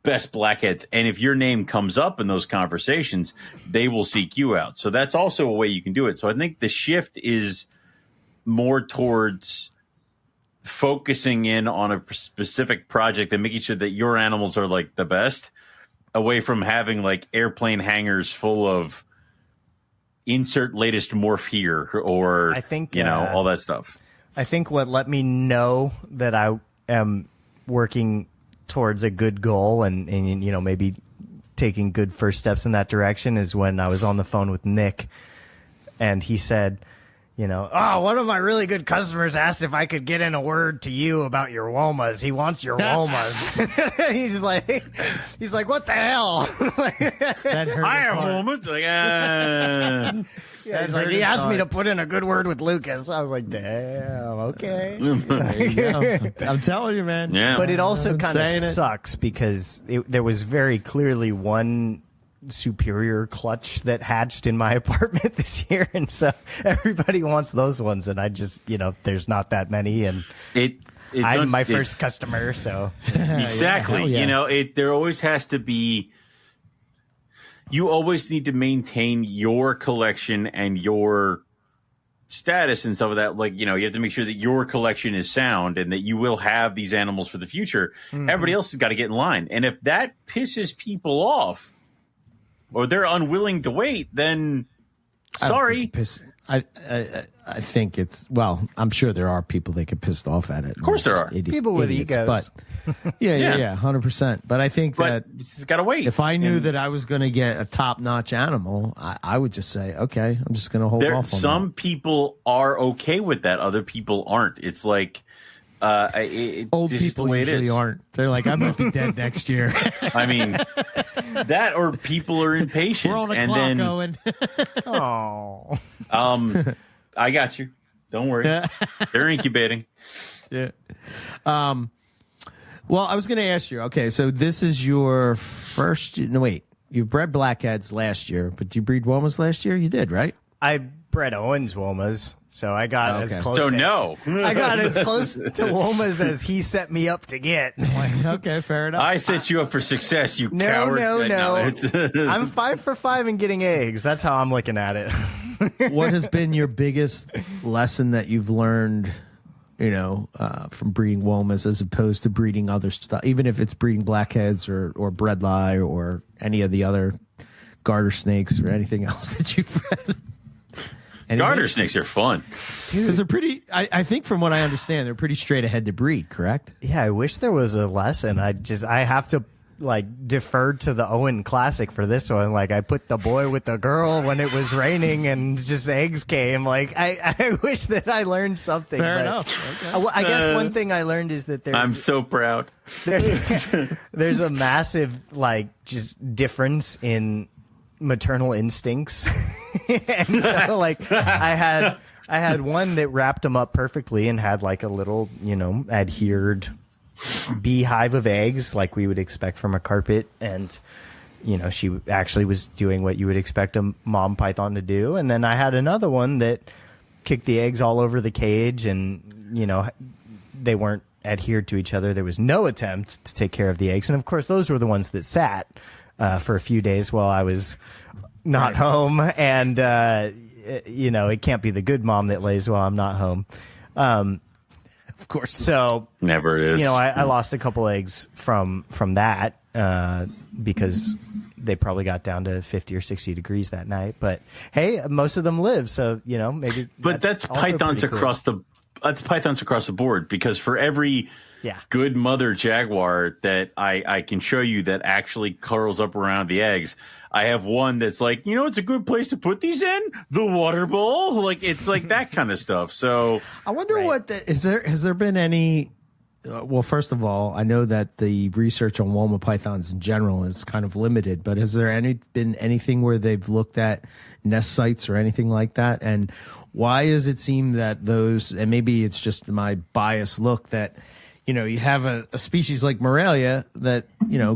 best blackheads. And if your name comes up in those conversations, they will seek you out. So that's also a way you can do it. So I think the shift is more towards focusing in on a specific project and making sure that your animals are like the best, away from having like airplane hangars full of insert latest morph here or I think all that stuff. I think what let me know that I am working towards a good goal and maybe taking good first steps in that direction is when I was on the phone with Nick and he said, one of my really good customers asked if I could get in a word to you about your Womas. He wants your Womas. he's like, what the hell? That hurt I have heart. Womas. Like, Yeah, he's like, he asked me to put in a good word with Lucas. I was like, damn, okay. I'm telling you, man. Yeah. But it also I'm kind of saying it. sucks because there was very clearly one superior clutch that hatched in my apartment this year, and so everybody wants those ones, and I just there's not that many, and I'm my first customer, so exactly. Yeah. There always has to be. You always need to maintain your collection and your status and stuff of that. Like, you have to make sure that your collection is sound and that you will have these animals for the future. Mm-hmm. Everybody else has got to get in line. And if that pisses people off, or they're unwilling to wait, then sorry. I think it's, well, I'm sure there are people that get pissed off at it. Of course there are. People with egos. But yeah, 100%. But I think that you gotta wait. if I knew that I was going to get a top-notch animal, I would just say, okay, I'm just going to hold off on some people are okay with that. Other people aren't. It's like old it's just people the way it usually is. aren't. They're like, I might be dead next year. I mean, that or people are impatient. We're on a and clock, then, Owen. Oh. I got you. Don't worry. They're incubating. Yeah. Well, I was going to ask you. Okay, so this is your first. No, wait. You bred blackheads last year, but you breed Womas last year. You did, right? I bred Owen's Womas, so I got as close. So to, no. I got as close to Womas as he set me up to get. Okay, fair enough. I set you up for success, you No, coward. no. It's- I'm 5 for 5 in getting eggs. That's how I'm looking at it. What has been your biggest lesson that you've learned, from breeding Womas as opposed to breeding other stuff, even if it's breeding blackheads or breadlie or any of the other garter snakes or anything else that you've bred? Garter snakes are fun. Because they're pretty, I think from what I understand, they're pretty straight ahead to breed, correct? Yeah, I wish there was a lesson. I have to defer to the Owen Classic for this one. Like, I put the boy with the girl when it was raining and just eggs came. Like, I wish that I learned something. Fair enough. Okay. I guess one thing I learned is that I'm so proud. there's a massive, just difference in maternal instincts. And so, I had one that wrapped them up perfectly and had a little, adhered beehive of eggs like we would expect from a carpet, and she actually was doing what you would expect a mom python to do. And then I had another one that kicked the eggs all over the cage, and they weren't adhered to each other. There was no attempt to take care of the eggs, and of course those were the ones that sat for a few days while I was not home. And it can't be the good mom that lays while I'm not home. Of course. So Never is. I lost a couple eggs from that because they probably got down to 50 or 60 degrees that night. But hey, most of them live, so maybe. But that's also pythons pretty cool. across the board, because for every good mother jaguar that I can show you that actually curls up around the eggs, I have one that's like, it's a good place to put these in the water bowl. It's like that kind of stuff. So I wonder has there been any, well, first of all, I know that the research on Woma pythons in general is kind of limited, but has there been anything where they've looked at nest sites or anything like that? And why does it seem that those, and maybe it's just my biased look, that you have a species like Morelia that,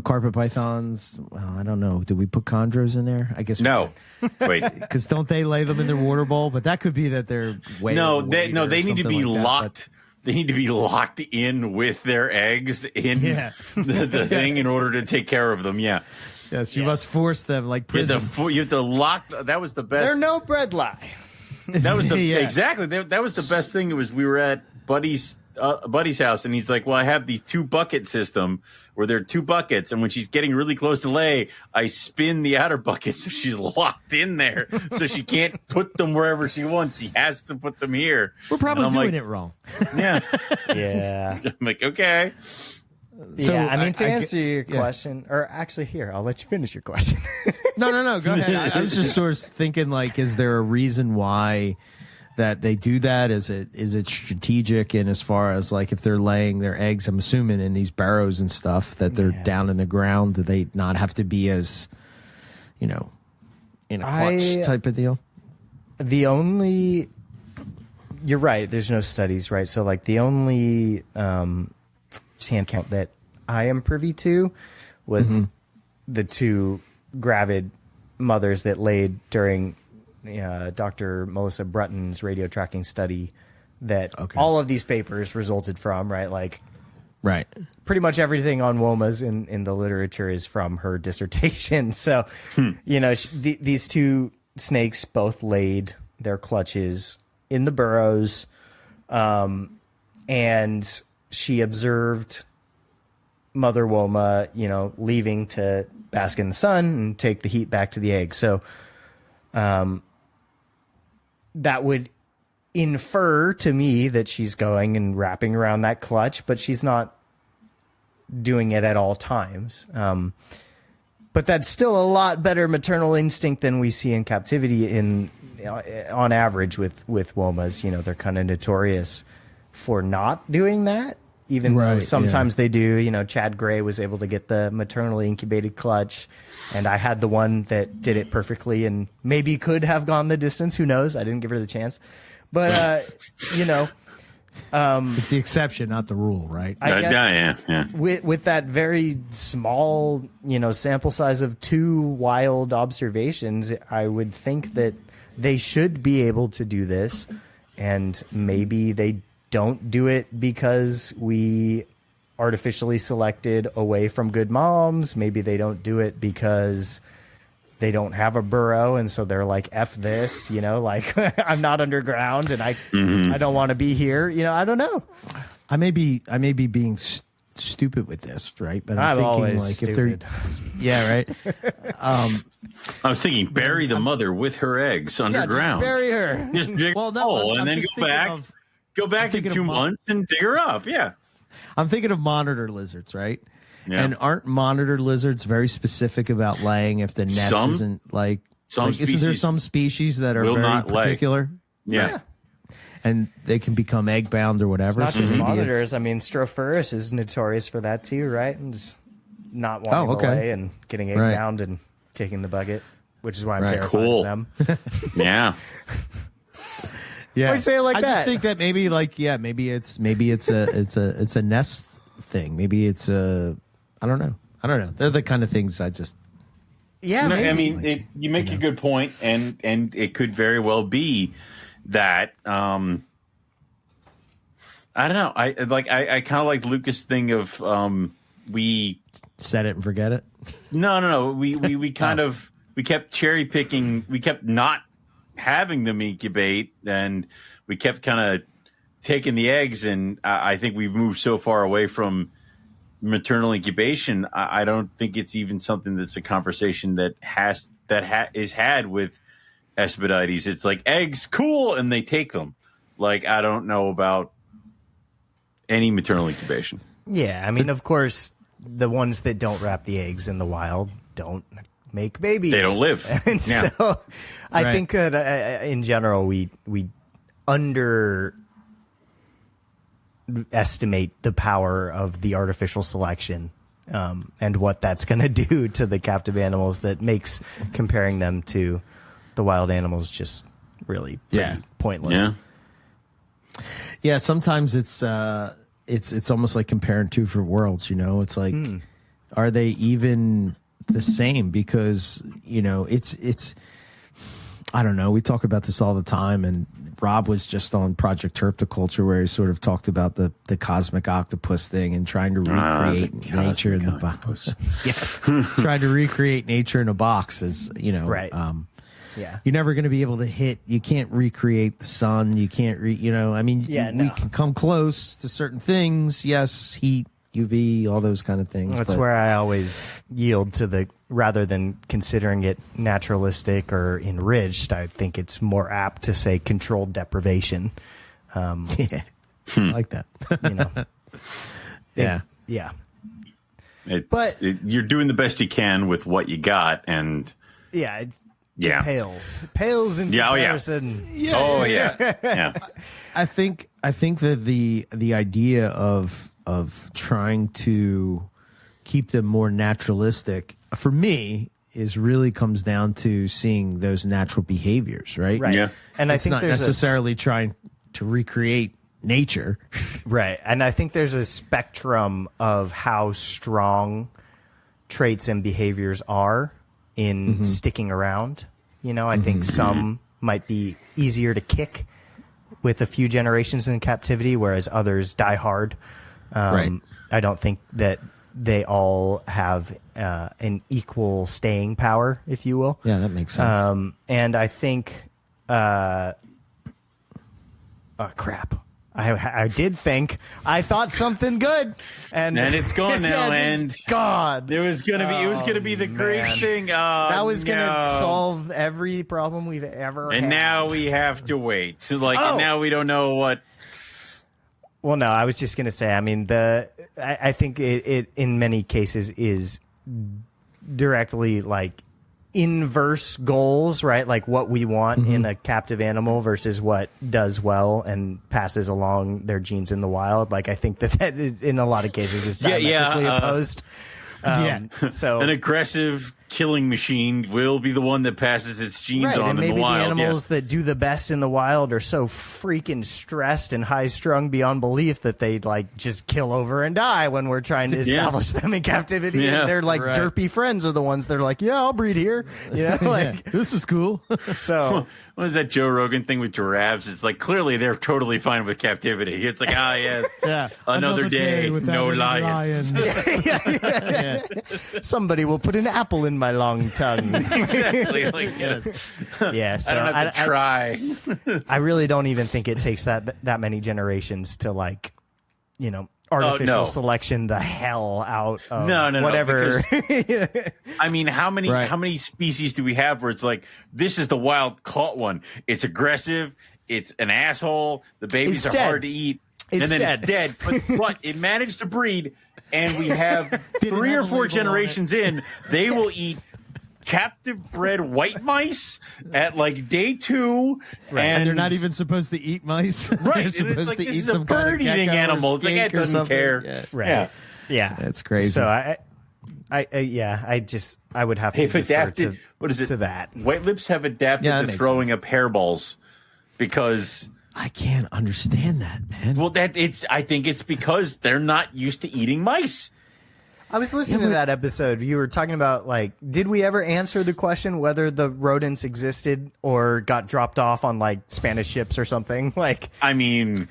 carpet pythons, well, I don't know. Did we put chondros in there? I guess no. Wait. Because don't they lay them in their water bowl? But that could be that they're way they need to be locked. They need to be locked in with their eggs in the thing in order to take care of them. Yeah. Yes, you must force them like prison. You have to lock. That was the best. They're no breadlie. That was exactly. That was the best thing. It was, we were at Buddy's house, and he's like, well, I have the 2 bucket system where there are 2 buckets, and when she's getting really close to lay, I spin the outer bucket so she's locked in there, so she can't put them wherever she wants. She has to put them here. We're probably doing it wrong. Yeah. Yeah. I'm like, okay. So, I mean, to answer your question, or actually, here, I'll let you finish your question. No, go ahead. I was just sort of thinking, is there a reason why that they do that? Is it strategic? And as far as if they're laying their eggs, I'm assuming in these barrows and stuff that they're down in the ground, do they not have to be as, in a clutch type of deal? You're right. There's no studies, right? So the only hand count that I am privy to was the 2 gravid mothers that laid during Dr. Melissa Brutton's radio tracking study that all of these papers resulted from, right? Right. Pretty much everything on Womas in the literature is from her dissertation. So, these 2 snakes both laid their clutches in the burrows, and she observed mother Woma, leaving to bask in the sun and take the heat back to the egg. So that would infer to me that she's going and wrapping around that clutch, but she's not doing it at all times. But that's still a lot better maternal instinct than we see in captivity on average with Womas. They're kind of notorious for not doing that, even though sometimes they do. Chad Gray was able to get the maternally incubated clutch, and I had the one that did it perfectly and maybe could have gone the distance. Who knows? I didn't give her the chance. But, it's the exception, not the rule, right? I guess with that very small, sample size of 2 wild observations, I would think that they should be able to do this, and maybe they don't do it because we artificially selected away from good moms. Maybe they don't do it because they don't have a burrow, and so they're like, F this, I'm not underground and I don't want to be here. I don't know. I may be being stupid with this, right? But I'm thinking always like stupid. if they're, right. I was thinking bury the mother with her eggs underground. Just bury her. Just dig a hole and then go back in 2 months and dig her up. Yeah. I'm thinking of monitor lizards, right? Yeah. And aren't monitor lizards very specific about laying if the nest isn't isn't there some species that are very particular? Yeah. And they can become egg bound or whatever. It's not just monitors. I mean, Strophaurus is notorious for that too, right? And just not wanting to lay and getting egg bound and kicking the bucket, which is why I'm terrified of them. Yeah. Yeah. Why you say it like I that? just think that maybe it's a nest thing. Maybe it's I don't know. They're the kind of things I just. Yeah, no, maybe. I mean, you make a good point, and it could very well be that. I don't know. I kind of like Lucas' thing of we set it and forget it. No. We kind of we kept cherry picking. We kept not having them incubate, and we kept kind of taking the eggs. And I think we've moved so far away from maternal incubation. I don't think it's even something that's a conversation that is had with Aspidites. It's like eggs, cool, and they take them. Like, I don't know about any maternal incubation. Yeah, I mean, of course, the ones that don't wrap the eggs in the wild don't make babies. They don't live. And so I think that in general, we underestimate the power of the artificial selection and what that's going to do to the captive animals that makes comparing them to the wild animals just really pretty pointless. Yeah, sometimes it's almost like comparing 2 different worlds, It's like, are they even the same? Because, it's I don't know. We talk about this all the time, and Rob was just on Project Herpetoculture where he sort of talked about the cosmic octopus thing and trying to recreate nature in the box. Trying to recreate nature in a box is, Right. You're never going to be able to you can't recreate the sun. You can't, we can come close to certain things. Yes, heat, UV, all those kind of things. That's where I always yield to rather than considering it naturalistic or enriched, I think it's more apt to say controlled deprivation. I like that. Yeah. You're doing the best you can with what you got, and it pales in comparison. I think that the idea of trying to keep them more naturalistic for me is really comes down to seeing those natural behaviors, right? Yeah. And it's I think not there's necessarily trying to recreate nature. Right. And I think there's a spectrum of how strong traits and behaviors are in sticking around. I think some might be easier to kick with a few generations in captivity, whereas others die hard. Right. I don't think that they all have an equal staying power, if you will. Yeah, that makes sense. And I think, crap. I did think I thought something good, and it's gone now, and it's gone. It was gonna be the great thing. That was gonna solve every problem we've ever had. And now we have to wait. And now we don't know what. Well, no, I was just gonna say. I mean, I think it in many cases is directly like inverse goals, right? Like what we want in a captive animal versus what does well and passes along their genes in the wild. Like I think that in a lot of cases is diametrically opposed. So an aggressive killing machine will be the one that passes its genes on and in maybe the wild. The animals that do the best in the wild are so freaking stressed and high strung beyond belief that they like just kill over and die when we're trying to establish them in captivity. Yeah. And they're like derpy friends are the ones that are like, yeah, I'll breed here. You know, like this is cool. So what is that Joe Rogan thing with giraffes? It's like clearly they're totally fine with captivity. It's like, yes, another day, no lions. Somebody will put an apple in my long tongue. Exactly. Like, yeah, so I don't have to try. I really don't even think it takes that many generations to like, you know, artificial selection the hell out of whatever. I mean, how many species do we have where it's like, this is the wild caught one. It's aggressive. It's an asshole. The babies are hard to eat. It's dead. But it managed to breed. And we have 3 or 4 generations in, they will eat captive bred white mice at like day 2. And they're not even supposed to eat mice. Right. They're supposed like, to this eat is some a bird-eating animal. It's like, it doesn't care. Yeah. Right. Yeah. That's crazy. So I would have to They've defer adapted. What is it? to that. White lips have adapted to throwing up hairballs because I can't understand that, man. Well, I think it's because they're not used to eating mice. I was listening to that episode. You were talking about, like, did we ever answer the question whether the rodents existed or got dropped off on, like, Spanish ships or something? Like, I mean,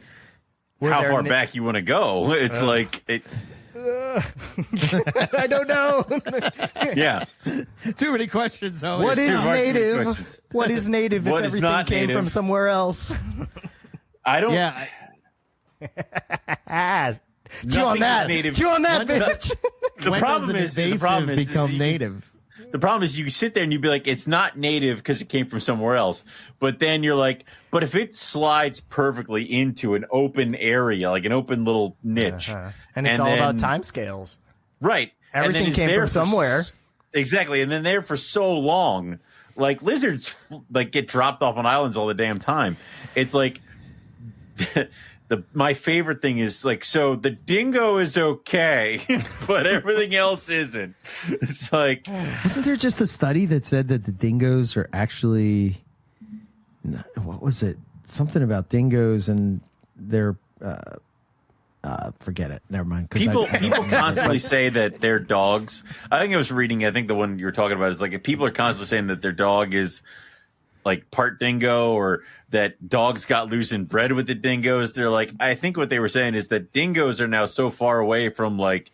how far back you want to go? It's I don't know. Yeah. Too many questions. What is native? What is native if everything came from somewhere else? I don't. Yeah. Chew on that. Chew on that, bitch. The problem is become native. The problem is you sit there and you'd be like, it's not native because it came from somewhere else. But then you're like, but if it slides perfectly into an open area, like an open little niche. And it's all about timescales. Right. Everything came from somewhere. Exactly. And then there for so long, like lizards like get dropped off on islands all the damn time. It's like my favorite thing is like, so the dingo is okay, but everything else isn't. It's like, wasn't there just a study that said that the dingoes are actually, what was it? Something about dingoes and their, forget it. Never mind. People constantly say that their dogs, I think the one you were talking about is like, if people are constantly saying that their dog is like part dingo or that dogs got loose and bred with the dingoes. They're like, I think what they were saying is that dingoes are now so far away from like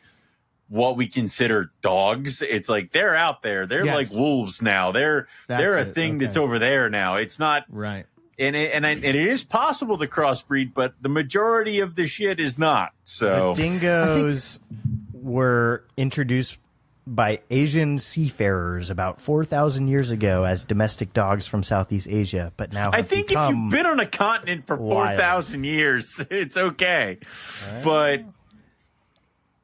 what we consider dogs. It's like they're out there. They're like wolves now. They're a thing that's over there now. It's not right. And it is possible to crossbreed, but the majority of the shit is not. So the dingoes were introduced by Asian seafarers about 4,000 years ago as domestic dogs from Southeast Asia, but now I think if you've been on a continent for 4,000 years, it's okay. But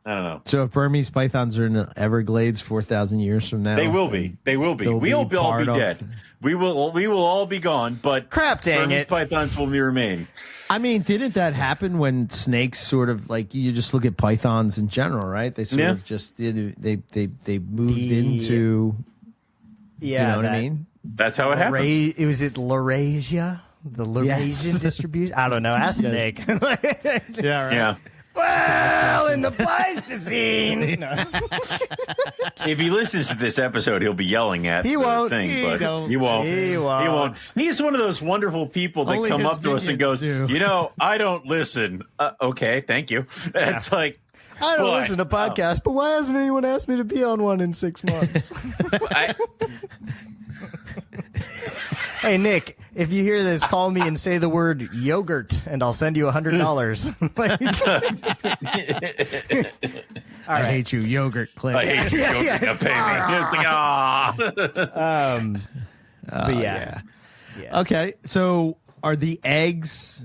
I don't know. So if Burmese pythons are in the Everglades 4,000 years from now, they will be. They will be. We'll all be dead. We will all be gone. But crap, dang Burmese it, pythons will remain. I mean, didn't that happen when snakes sort of like you just look at pythons in general, right? They sort of just they moved into you know what I mean? That's how it happens. Was it Laurasia? The Laurasian distribution? I don't know. Ask Nick. Yeah, right. Yeah. Well, in the Pleistocene. If he listens to this episode, he'll be yelling at he won't. The thing, he but he won't. He won't. He's one of those wonderful people that Only come his up to us and goes, do. you know, I don't listen. Okay, thank you. It's like, I don't listen to podcasts, but why hasn't anyone asked me to be on one in 6 months? Hey, Nick, if you hear this, call me and say the word yogurt, and I'll send you $100. I hate you, yogurt, Clint. I hate you. Yogurt. Pay me. It's like, But yeah. Okay, so are the eggs?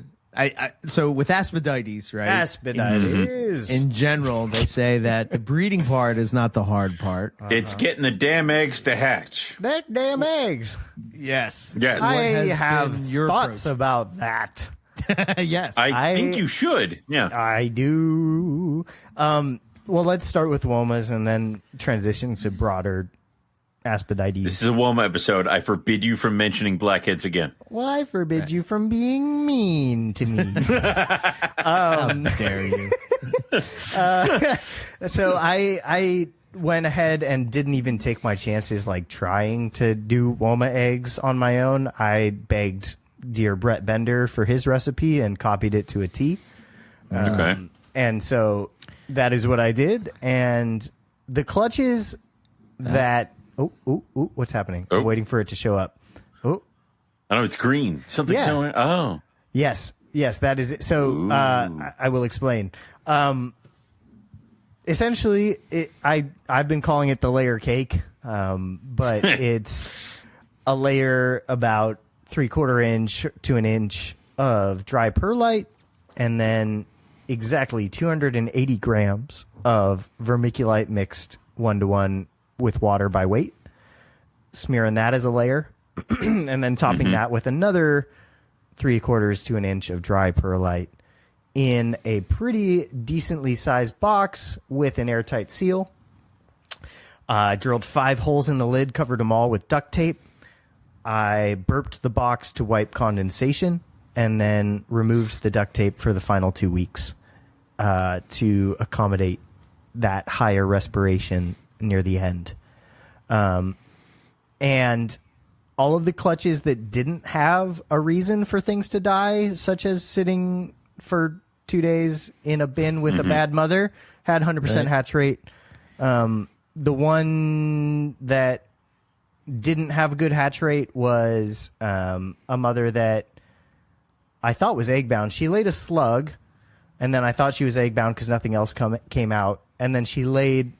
So with Aspidites, right? Aspidites. In general, they say that the breeding part is not the hard part. It's getting the damn eggs to hatch. That damn eggs. Yes. Yes. I has have been your thoughts about that. Yes. I think you should. Yeah. I do. Well, let's start with Womas and then transition to broader Aspidites. This is a Woma episode. I forbid you from mentioning blackheads again. Well, I forbid you from being mean to me. How dare you? So I went ahead and didn't even take my chances, like trying to do Woma eggs on my own. I begged dear Brett Bender for his recipe and copied it to a T. Okay. And so that is what I did. And the clutches that... Oh, what's happening? Oh. I'm waiting for it to show up. Oh, I know it's green. Something's Yeah. showing. Oh. yes, that is it. So I will explain. Essentially, I've been calling it the layer cake, but it's a layer about 3/4 inch to an inch of dry perlite, and then exactly 280 grams of vermiculite mixed 1-to-1 with water by weight, smearing that as a layer, and then topping that with another 3/4 to an inch of dry perlite in a pretty decently sized box with an airtight seal. Drilled 5 holes in the lid, covered them all with duct tape. I burped the box to wipe condensation, and then removed the duct tape for the final 2 weeks to accommodate that higher respiration near the end. And all of the clutches that didn't have a reason for things to die, such as sitting for 2 days in a bin with a bad mother, had 100% hatch rate. The one that didn't have a good hatch rate was a mother that I thought was egg bound. She laid a slug, and then I thought she was egg bound because nothing else came out. And then she laid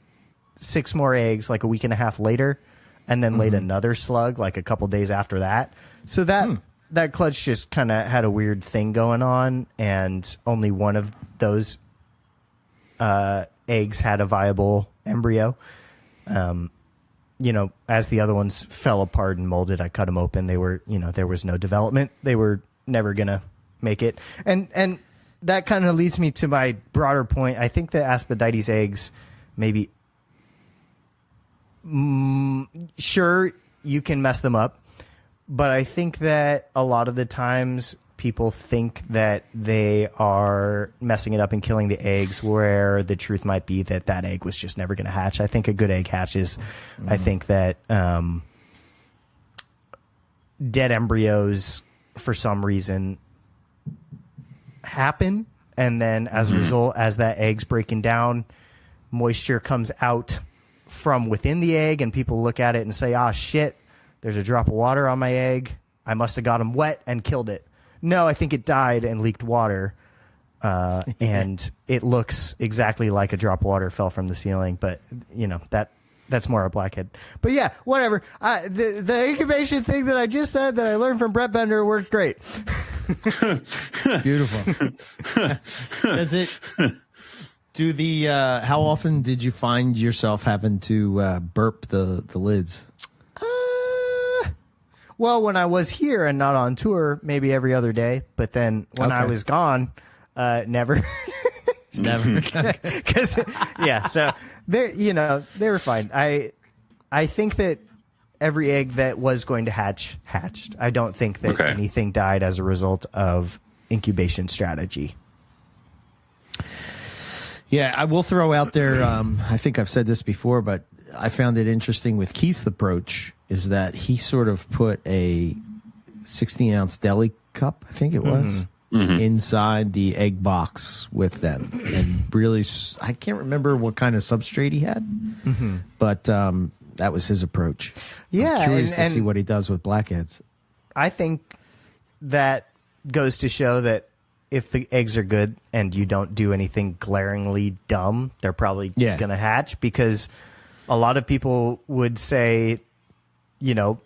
6 more eggs like a week and a half later, and then laid another slug like a couple days after that. So that clutch just kind of had a weird thing going on, and only one of those eggs had a viable embryo. As the other ones fell apart and molded, I cut them open. They were, there was no development. They were never gonna make it. And that kind of leads me to my broader point. I think the Aspidites eggs maybe... sure, you can mess them up, but I think that a lot of the times people think that they are messing it up and killing the eggs, where the truth might be that egg was just never going to hatch. I think a good egg hatches. I think that dead embryos, for some reason, happen, and then as a result, as that egg's breaking down, moisture comes out from within the egg, and people look at it and say, shit, there's a drop of water on my egg. I must have got him wet and killed it. No, I think it died and leaked water. And it looks exactly like a drop of water fell from the ceiling, but that's more a blackhead. But yeah, whatever. The incubation thing that I just said that I learned from Brett Bender worked great. Beautiful. Does it... how often did you find yourself having to burp the lids? Well, when I was here and not on tour, maybe every other day. But then when I was gone, never. Never. So they were fine. I think that every egg that was going to hatch hatched. I don't think that anything died as a result of incubation strategy. Yeah, I will throw out there, I think I've said this before, but I found it interesting with Keith's approach is that he sort of put a 16-ounce deli cup, I think it was, inside the egg box with them. And really, I can't remember what kind of substrate he had, but that was his approach. Yeah, I'm curious to see what he does with blackheads. I think that goes to show that if the eggs are good and you don't do anything glaringly dumb, they're probably going to hatch, because a lot of people would say, you know,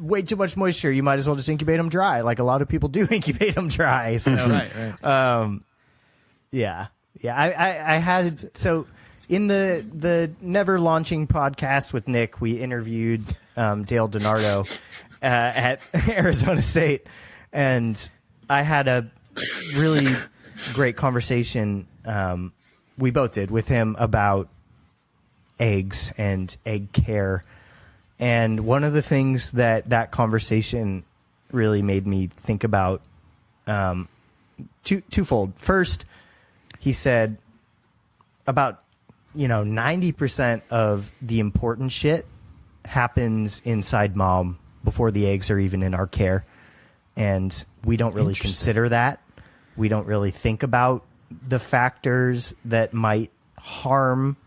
way too much moisture, you might as well just incubate them dry. Like a lot of people do incubate them dry. So, Right. Yeah. I had, so in the Never Launching podcast with Nick, we interviewed Dale DiNardo at Arizona State, and I had a really great conversation. We both did with him about eggs and egg care. And one of the things that conversation really made me think about, twofold. First, he said about, 90% of the important shit happens inside mom before the eggs are even in our care. And we don't really consider that. We don't really think about the factors that might harm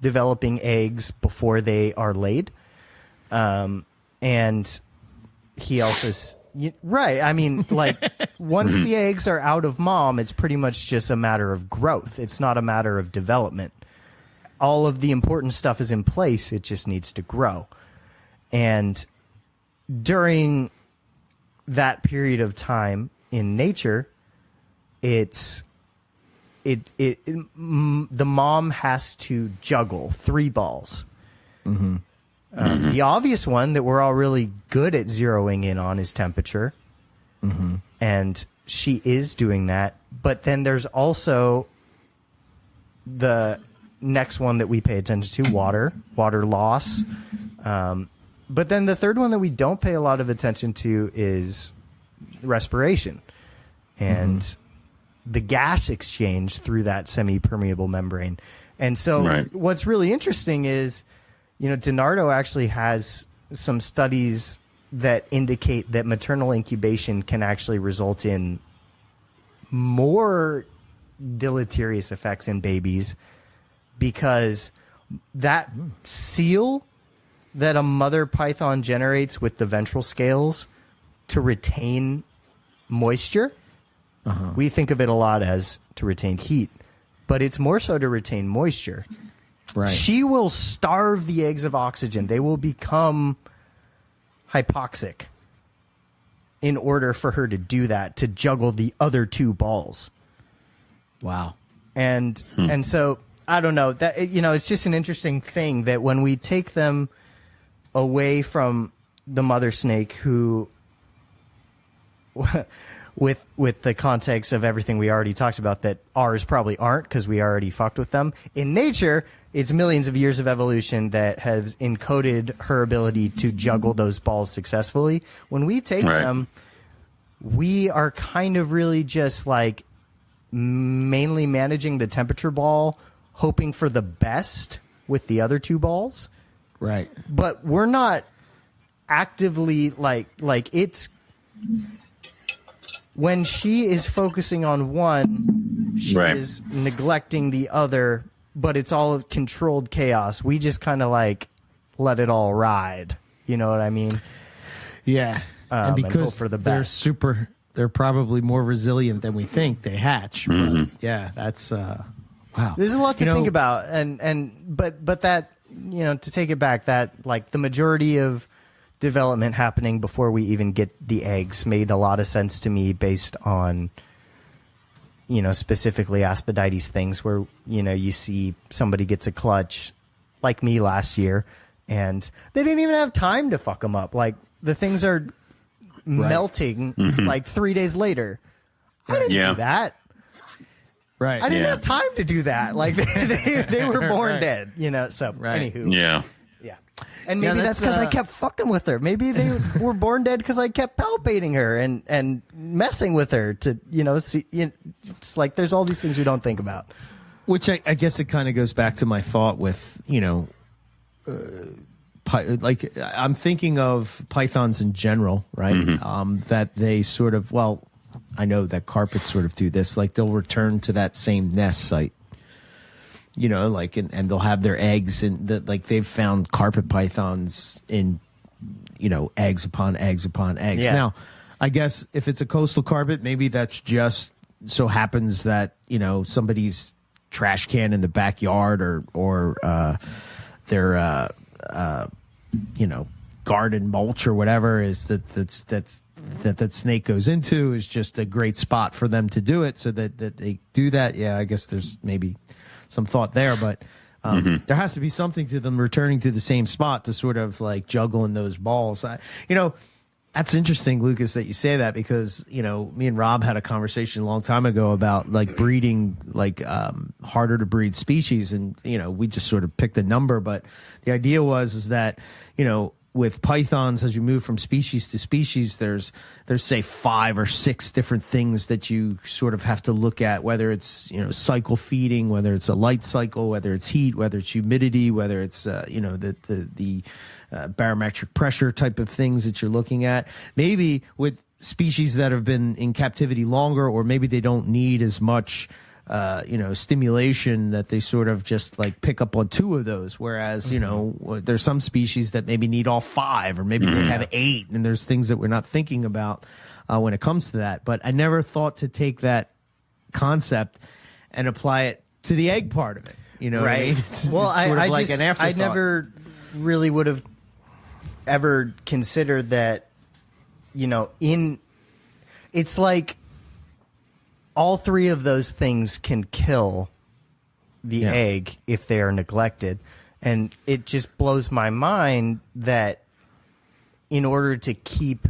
developing eggs before they are laid. And he also, right. I mean, like once the eggs are out of mom, it's pretty much just a matter of growth. It's not a matter of development. All of the important stuff is in place. It just needs to grow. And during that period of time in nature, the mom has to juggle 3 balls. The obvious one that we're all really good at zeroing in on is temperature. And she is doing that. But then there's also the next one that we pay attention to, water loss. But then the third one that we don't pay a lot of attention to is respiration and the gas exchange through that semi-permeable membrane. And so what's really interesting is, DiNardo actually has some studies that indicate that maternal incubation can actually result in more deleterious effects in babies, because that seal that a mother python generates with the ventral scales to retain moisture, we think of it a lot as to retain heat, but it's more so to retain moisture. Right. She will starve the eggs of oxygen. They will become hypoxic in order for her to do that, to juggle the other 2 balls. Wow. And so I don't know that, it's just an interesting thing that when we take them away from the mother snake, who with the context of everything we already talked about, that ours probably aren't because we already fucked with them. In nature, it's millions of years of evolution that has encoded her ability to juggle those balls successfully. When we take them, we are kind of really just like mainly managing the temperature ball, hoping for the best with the other 2 balls. Right. But we're not actively like it's when she is focusing on one, she is neglecting the other, but it's all controlled chaos. We just kind of like let it all ride. You know what I mean? Yeah. And because for the best. they're probably more resilient than we think, they hatch. But yeah, that's wow. There's a lot to think about, but that, to take it back, that like the majority of development happening before we even get the eggs made a lot of sense to me, based on specifically Aspideites things where you see somebody gets a clutch like me last year and they didn't even have time to fuck them up. Like the things are melting like 3 days later. I didn't do that. Right. I didn't have time to do that. Like they were born dead, so anywho. Yeah. And maybe that's because I kept fucking with her. Maybe they were born dead because I kept palpating her and messing with her to, see, it's like there's all these things we don't think about. Which I guess it kind of goes back to my thought with, like I'm thinking of pythons in general, right? That they sort of, I know that carpets sort of do this, like they'll return to that same nest site. Like, and they'll have their eggs like they've found carpet pythons in, eggs upon eggs upon eggs. Yeah. Now, I guess if it's a coastal carpet, maybe that's just so happens that, somebody's trash can in the backyard or their garden mulch or whatever is that snake goes into is just a great spot for them to do it, so that they do that. Yeah, I guess there's maybe some thought there, but there has to be something to them returning to the same spot to sort of like juggling those balls. That's interesting, Lucas, that you say that, because, me and Rob had a conversation a long time ago about like breeding, like harder to breed species. And, we just sort of picked a number. But the idea is that, with pythons, as you move from species to species, there's say 5 or 6 different things that you sort of have to look at, whether it's, cycle feeding, whether it's a light cycle, whether it's heat, whether it's humidity, whether it's, the barometric pressure type of things that you're looking at. Maybe with species that have been in captivity longer, or maybe they don't need as much stimulation, that they sort of just like pick up on 2 of those. Whereas, there's some species that maybe need all 5, or maybe they have 8. And there's things that we're not thinking about when it comes to that. But I never thought to take that concept and apply it to the egg part of it. Right. What I mean? It's sort of like an afterthought. I never really would have ever considered that, it's like all 3 of those things can kill the egg if they are neglected. And it just blows my mind that in order to keep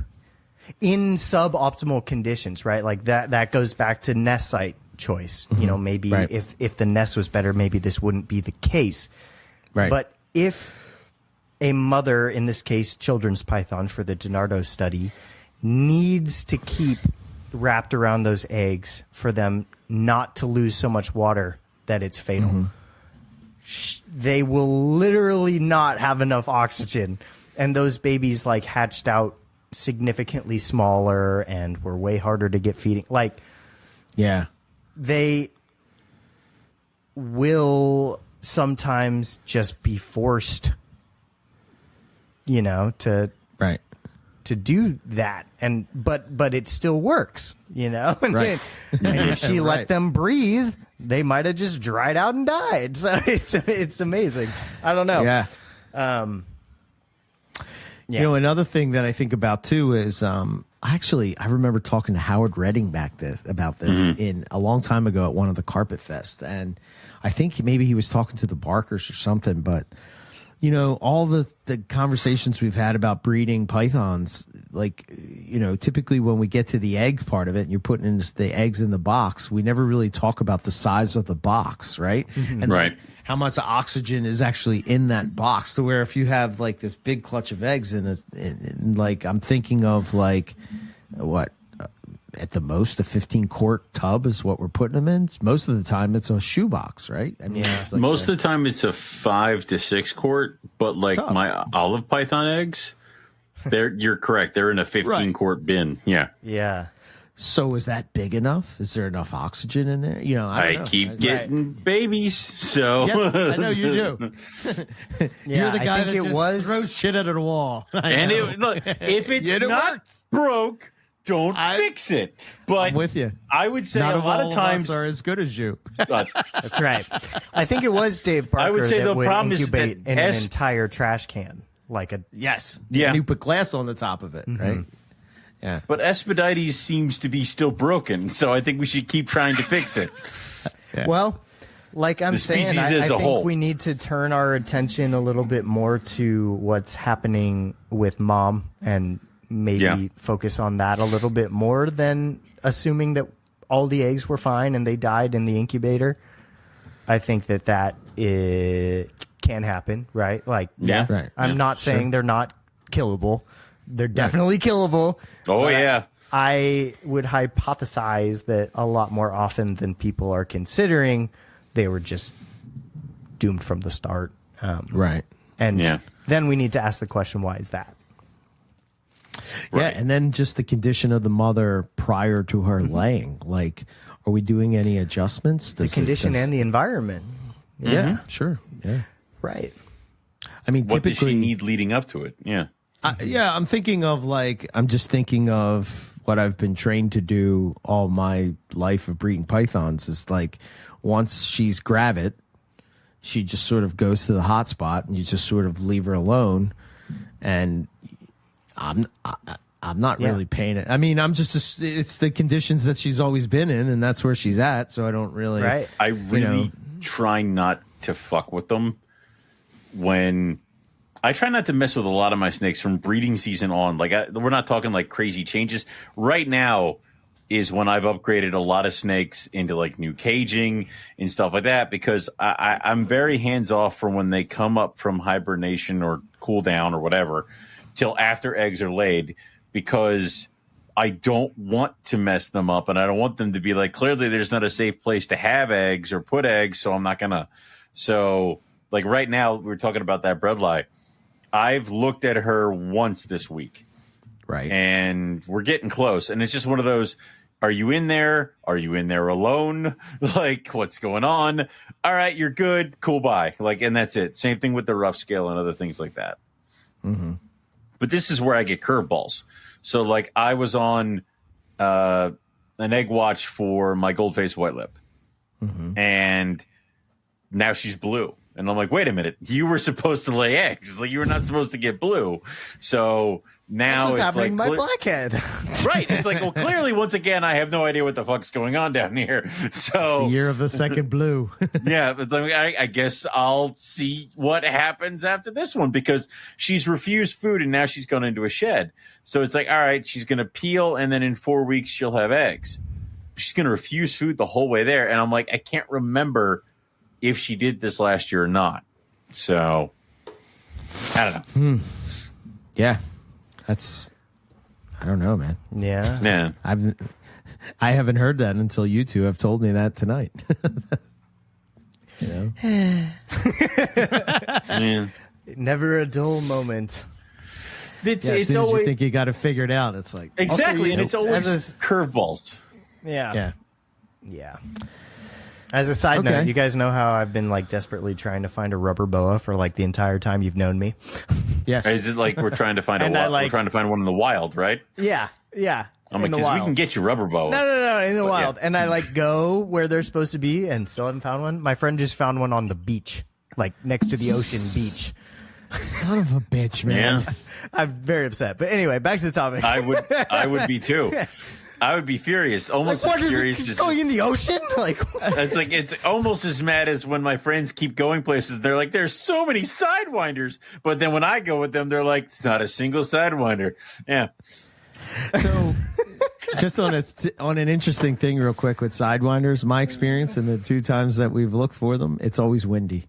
in suboptimal conditions, right? Like that goes back to nest site choice. Maybe if the nest was better, maybe this wouldn't be the case. Right. But if a mother, in this case, children's python for the DiNardo study, needs to keep wrapped around those eggs for them not to lose so much water that it's fatal, they will literally not have enough oxygen. And those babies like hatched out significantly smaller and were way harder to get feeding. Like, yeah, they will sometimes just be forced, to do that, and but it still works, and, right. and if she let them breathe, they might have just dried out and died. So it's amazing. I don't know. Yeah. Another thing that I think about too is I remember talking to Howard Redding about this in a long time ago at one of the Carpetfest, and I think maybe he was talking to the Barkers or something, but all the conversations we've had about breeding pythons, like, typically when we get to the egg part of it and you're putting in the eggs in the box, we never really talk about the size of the box, right? And right. How much oxygen is actually in that box, to where if you have like this big clutch of eggs in like, I'm thinking of like, at the most, a 15-quart tub is what we're putting them in. Most of the time, it's a shoebox, right? I mean, it's like most of the time, it's a 5 to 6 quart. But like tub. My olive python eggs, you're correct. They're in a 15-quart bin. Yeah. Yeah. So is that big enough? Is there enough oxygen in there? I don't know. Keep getting babies, so yes, I know you do. You're the guy that just throws shit at a wall. And if it's not broke, don't fix it. But I'm with you. I would say not a lot of times are as good as you. That's right. I think it was Dave Barker I would say that the would problem incubate is that in an entire trash can, like a yes, yeah. And you put glass on the top of it, right? Yeah. But Aspidites seems to be still broken, so I think we should keep trying to fix it. Yeah. Well, like I'm saying, I think we need to turn our attention a little bit more to what's happening with mom, and maybe focus on that a little bit more than assuming that all the eggs were fine and they died in the incubator. I think that can happen, right? Like, right. I'm not saying they're not killable. They're definitely killable. Oh, yeah. I would hypothesize that a lot more often than people are considering, they were just doomed from the start. Right. And then we need to ask the question, why is that? Yeah, and then just the condition of the mother prior to her laying. Like, are we doing any adjustments? The condition and the environment. Yeah, sure. Yeah. Right. I mean, what typically, does she need leading up to it? Yeah. I'm just thinking of what I've been trained to do all my life of breeding pythons is like once she's gravid, she just sort of goes to the hot spot and you just sort of leave her alone. And I'm not really paying it. I mean, it's the conditions that she's always been in, and that's where she's at. So I don't really. Right. I really try not to fuck with them when. I try not to mess with a lot of my snakes from breeding season on. Like we're not talking like crazy changes. Right now is when I've upgraded a lot of snakes into like new caging and stuff like that because I'm very hands off from when they come up from hibernation or cool down or whatever till after eggs are laid because I don't want to mess them up and I don't want them to be like, clearly there's not a safe place to have eggs or put eggs. So I'm not going to. So like right now we're talking about that bredli. I've looked at her once this week. Right. And we're getting close. And it's just one of those, are you in there? Are you in there alone? Like, what's going on? All right, you're good. Cool, bye. Like, and that's it. Same thing with the rough scale and other things like that. Mm-hmm. But this is where I get curveballs. So, like, I was on an egg watch for my gold-faced white lip. Mm-hmm. And now she's blue. And I'm like, wait a minute, you were supposed to lay eggs. Like, you were not supposed to get blue. So now it's happening like, my blackhead. Right. It's like, well, clearly, once again, I have no idea what the fuck's going on down here. So the year of the second blue. Yeah, but I guess I'll see what happens after this one because she's refused food and now she's gone into a shed. So it's like, all right, she's going to peel and then in 4 weeks she'll have eggs. She's going to refuse food the whole way there. And I'm like, I can't remember if she did this last year or not. So I don't know. Yeah. I don't know, man. Yeah. Man. I haven't heard that until you two have told me that tonight. You know? Man. Never a dull moment. As soon as you think you got it figured out, it's like exactly, and it's always as curveballs. Yeah. As a side note, you guys know how I've been like desperately trying to find a rubber boa for like the entire time you've known me. Yes. Is it like we're trying to find we're trying to find one in the wild, right? Yeah. I'm like, because we can get you rubber boa. No, in the wild. Yeah. And I like go where they're supposed to be and still haven't found one. My friend just found one on the beach, like next to the ocean beach. Son of a bitch, man. Yeah. I'm very upset. But anyway, back to the topic. I would be too. I would be furious, almost like, as furious as going in the ocean. Like, it's like it's almost as mad as when my friends keep going places. They're like, "There's so many sidewinders," but then when I go with them, they're like, "It's not a single sidewinder." Yeah. So, just on an interesting thing, real quick with sidewinders, my experience in the 2 times that we've looked for them, it's always windy.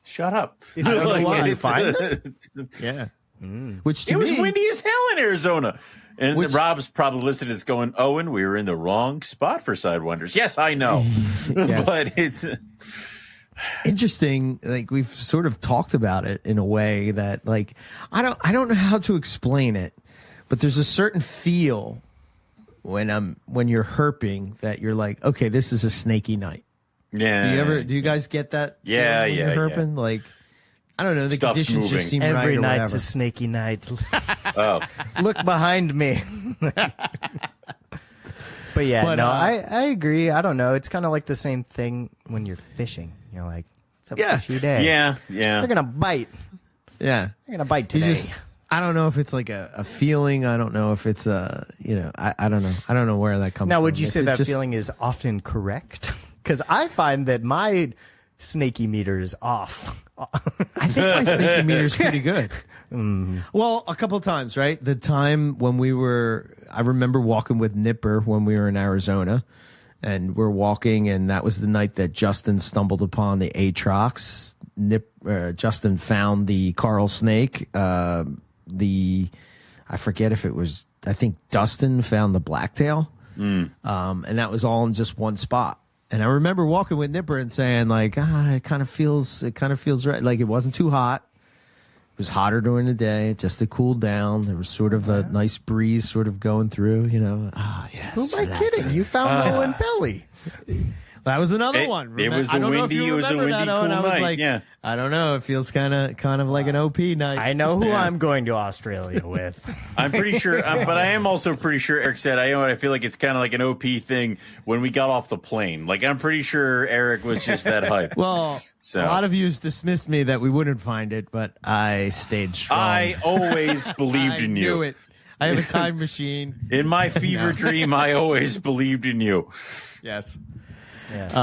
Shut up! I don't know why you find them. Yeah. Which to it was me, windy as hell in Arizona. And Rob's probably listening. It's going, Owen, we were in the wrong spot for sidewinders. Yes, I know, Yes. But it's interesting. Like we've sort of talked about it in a way that, like, I don't know how to explain it, but there's a certain feel when you're herping that you're like, okay, this is a snaky night. Yeah. Do you guys get that? Yeah, feeling when you're herping? Like, I don't know. The Stuff's conditions moving. just seem Every right or night's whatever. a snaky night. Oh, Look behind me. But I agree. I don't know. It's kind of like the same thing when you're fishing. You're like, it's a fishy day. yeah. They're going to bite. Yeah. They're going to bite today. I don't know if it's like a feeling. I don't know if it's I don't know. I don't know where that comes from. Now, would you If say it's that just- feeling is often correct? Because I find that my snaky meter is off. I think my snaky meter is pretty good. Well, a couple times, right? The time when I remember walking with Nipper when we were in Arizona, and we're walking, and that was the night that Justin stumbled upon the Atrox. Justin found the coral snake. I forget if it was, I think Dustin found the blacktail. And that was all in just one spot. And I remember walking with Nipper and saying, like, it kind of feels right. Like, it wasn't too hot. It was hotter during the day, just to cool down. There was sort of a nice breeze sort of going through, you know. Yes. Who am I kidding? You found Owen Belly. That was another one. It was I don't know if windy. you It was a remember windy, that, cool Owen. I was night. like, Yeah. I don't know. It feels kind of like an OP night. I know who I'm going to Australia with. I'm pretty sure, but I am also pretty sure Eric said, I feel like it's kind of like an OP thing when we got off the plane. Like, I'm pretty sure Eric was just that hype. Well, So. a lot of you dismissed me that we wouldn't find it, but I stayed strong. I always believed in you. knew it. I have a time machine. In my fever dream, I always believed in you. Yes. Yes.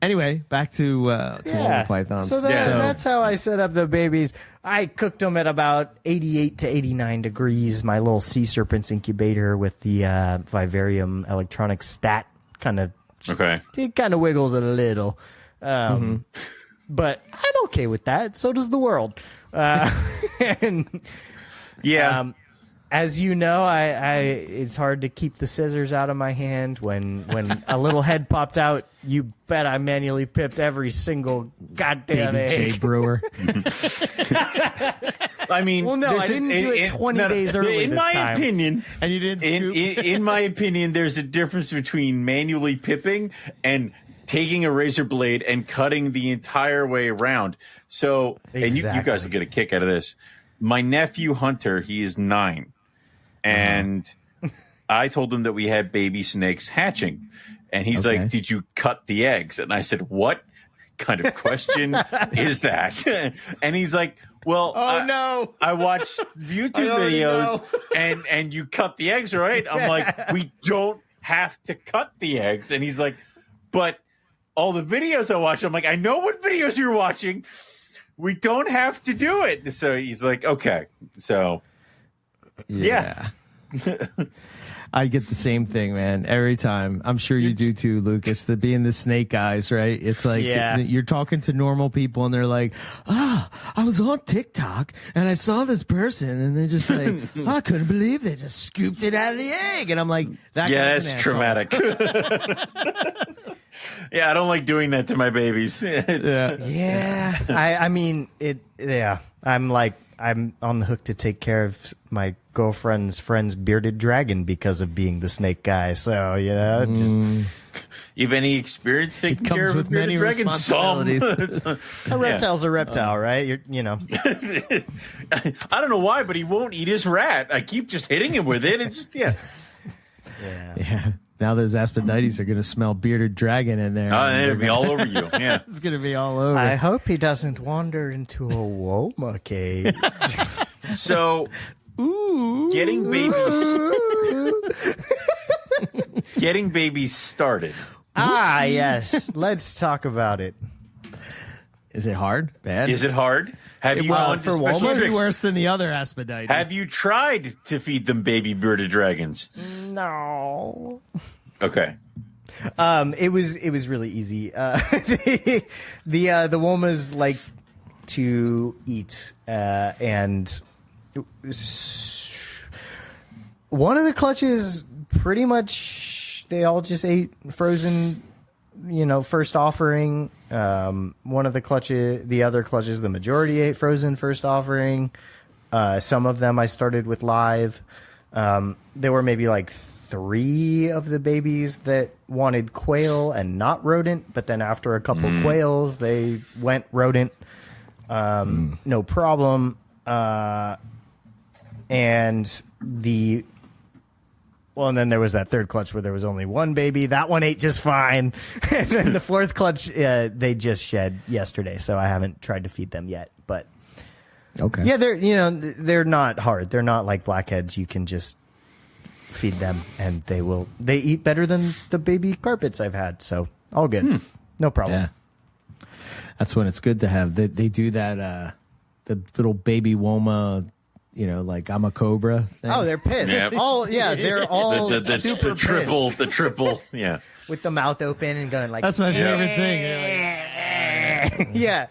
Anyway, back to Woma pythons. So, that's how I set up the babies. I cooked them at about 88 to 89 degrees. My little sea serpents incubator with the vivarium electronic stat kind of Okay. it kind of wiggles a little. But I'm okay with that. So does the world. And Yeah. as you know, I it's hard to keep the scissors out of my hand. When a little head popped out, you bet I manually pipped every single goddamn Baby Jay egg. Brewer. I mean, Well, no, I didn't do it 20 days early In this my time. opinion, And you didn't scoop? in my opinion, there's a difference between manually pipping and taking a razor blade and cutting the entire way around. So, and you guys Exactly. will get a kick out of this. My nephew Hunter, he is 9, and I told him that we had baby snakes hatching, and he's Okay. like, "Did you cut the eggs?" And I said, "What kind of question is that?" And he's like, "Well, no. I watch YouTube already videos and you cut the eggs, right?" I'm like, "We don't have to cut the eggs." And he's like, "But all the videos I watch," I'm like, "I know what videos you're watching. We don't have to do it." So he's like, "Okay." So yeah. I get the same thing, man, every time. I'm sure you do too, Lucas, the being the snake eyes, right? It's like you're talking to normal people and they're like, I was on TikTok and I saw this person and they're just like, I couldn't believe they just scooped it out of the egg. And I'm like, Yeah, guy's that's an asshole. traumatic. Yeah, I don't like doing that to my babies. Yeah, I mean it. Yeah, I'm on the hook to take care of my girlfriend's friend's bearded dragon because of being the snake guy. So just You have any experience taking comes care of with a bearded many dragon? responsibilities. a reptile's a reptile, right? I don't know why, but he won't eat his rat. I keep just hitting him with it. It's Yeah. Yeah. Now those aspadites are going to smell bearded dragon in there. it'll be all over you. Yeah. It's going to be all over. I hope he doesn't wander into a Woma cage. So, getting babies started. Yes. Let's talk about it. Is it hard? Bad? Is it hard? Have you Well, gone to for special Womas, It's tricks? worse than the other aspadites. Have you tried to feed them baby bearded dragons? No. Okay. It was really easy. The Womas like to eat, and one of the clutches pretty much they all just ate frozen. First offering. One of the other clutches, the majority ate frozen first offering. Some of them I started with live. There were maybe like 3 of the babies that wanted quail and not rodent, but then after a couple quails, they went rodent. No problem. And then there was that third clutch where there was only one baby. That one ate just fine. And then the fourth clutch, they just shed yesterday, so I haven't tried to feed them yet. But Okay. yeah, they're not hard. They're not like blackheads. You can just feed them, and they eat better than the baby carpets I've had. So all good, no problem. Yeah. That's when it's good to have. They do that, the little baby Woma, like I'm a cobra thing. Oh, they're pissed. Yep. They're all super pissed the triple, yeah. with the mouth open and going like. That's my favorite thing. You're like, Yeah.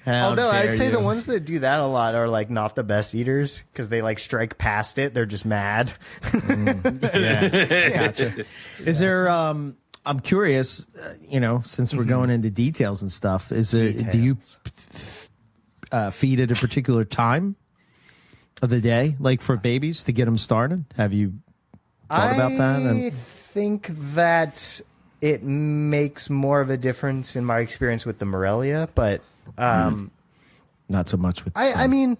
How Although I'd dare say you. the ones that do that a lot are like not the best eaters because they like strike past it. They're just mad. Yeah. Gotcha. Is there, I'm curious, since we're going into details and stuff, do you feed at a particular time of the day, like for babies to get them started? Have you thought about that? I think that it makes more of a difference in my experience with the Morelia, but Not so much with. I mean,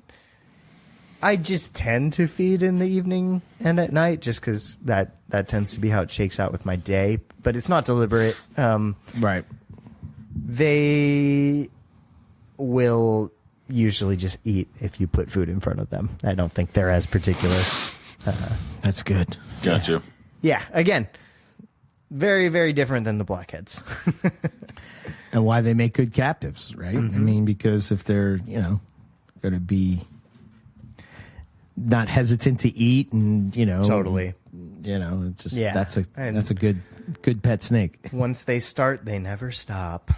I just tend to feed in the evening and at night just because that tends to be how it shakes out with my day. But it's not deliberate. right. They will usually just eat if you put food in front of them. I don't think they're as particular. That's good. Gotcha. Yeah, again, very, very different than the blackheads. And why they make good captives, right? I mean, because if they're, going to be not hesitant to eat and, Totally. It's just Yeah. that's a good pet snake. Once they start, they never stop.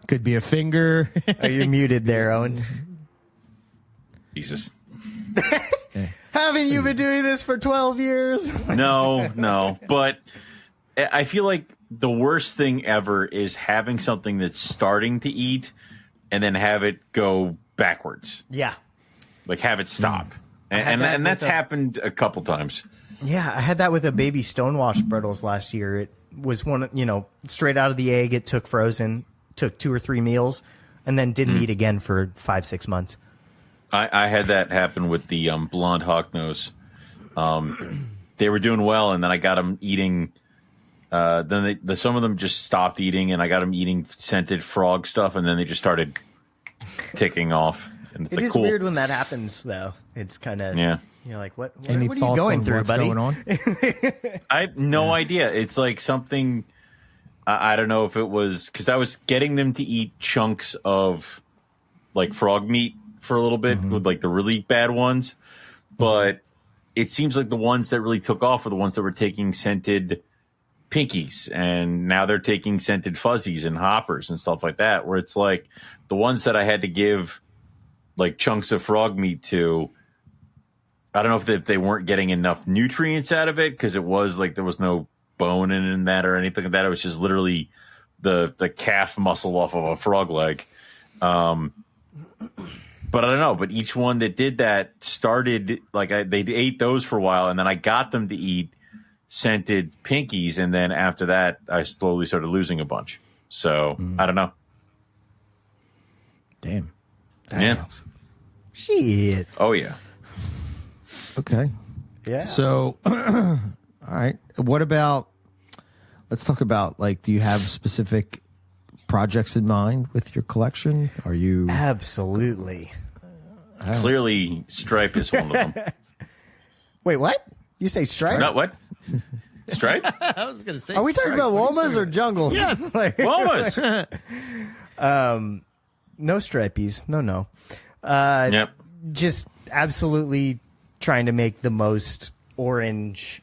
Could be a finger. Are you muted there, Owen? Jesus. Haven't you been doing this for 12 years? No. But I feel like the worst thing ever is having something that's starting to eat and then have it go backwards. Yeah. Like have it stop. had that And that's with a- happened a couple times. Yeah, I had that with a baby stonewash Brittles last year. It was one, straight out of the egg. It took frozen, took 2 or 3 meals, and then didn't eat again for 5-6 months. I had that happen with the blonde hawknose. They were doing well, and then I got them eating. Then some of them just stopped eating, and I got them eating scented frog stuff, and then they just started ticking off. And it's It like, is cool. weird when that happens, though. It's kind of, Yeah. you're like, what Any are you thoughts going on through, what's buddy? going on? I have no idea. It's like something. I don't know if it was because I was getting them to eat chunks of like frog meat for a little bit with like the really bad ones, but it seems like the ones that really took off were the ones that were taking scented pinkies, and now they're taking scented fuzzies and hoppers and stuff like that, where it's like the ones that I had to give like chunks of frog meat to, I don't know if they weren't getting enough nutrients out of it because it was like there was no bone in that or anything like that. It was just literally the calf muscle off of a frog leg. But I don't know. But each one that did that started like they ate those for a while, and then I got them to eat scented pinkies, and then after that, I slowly started losing a bunch. So I don't know. Damn. Yeah. Shit. Oh yeah. Okay. Yeah. So, all right. What about? Let's talk about do you have specific projects in mind with your collection? Are you Absolutely. Clearly, Stripe is one of them. Wait, what? You say stripe? Not what? Stripe? I was going to say. Are we talking about Womas or jungles? Yes. Womas. No stripies. No. Yep. Just absolutely trying to make the most orange,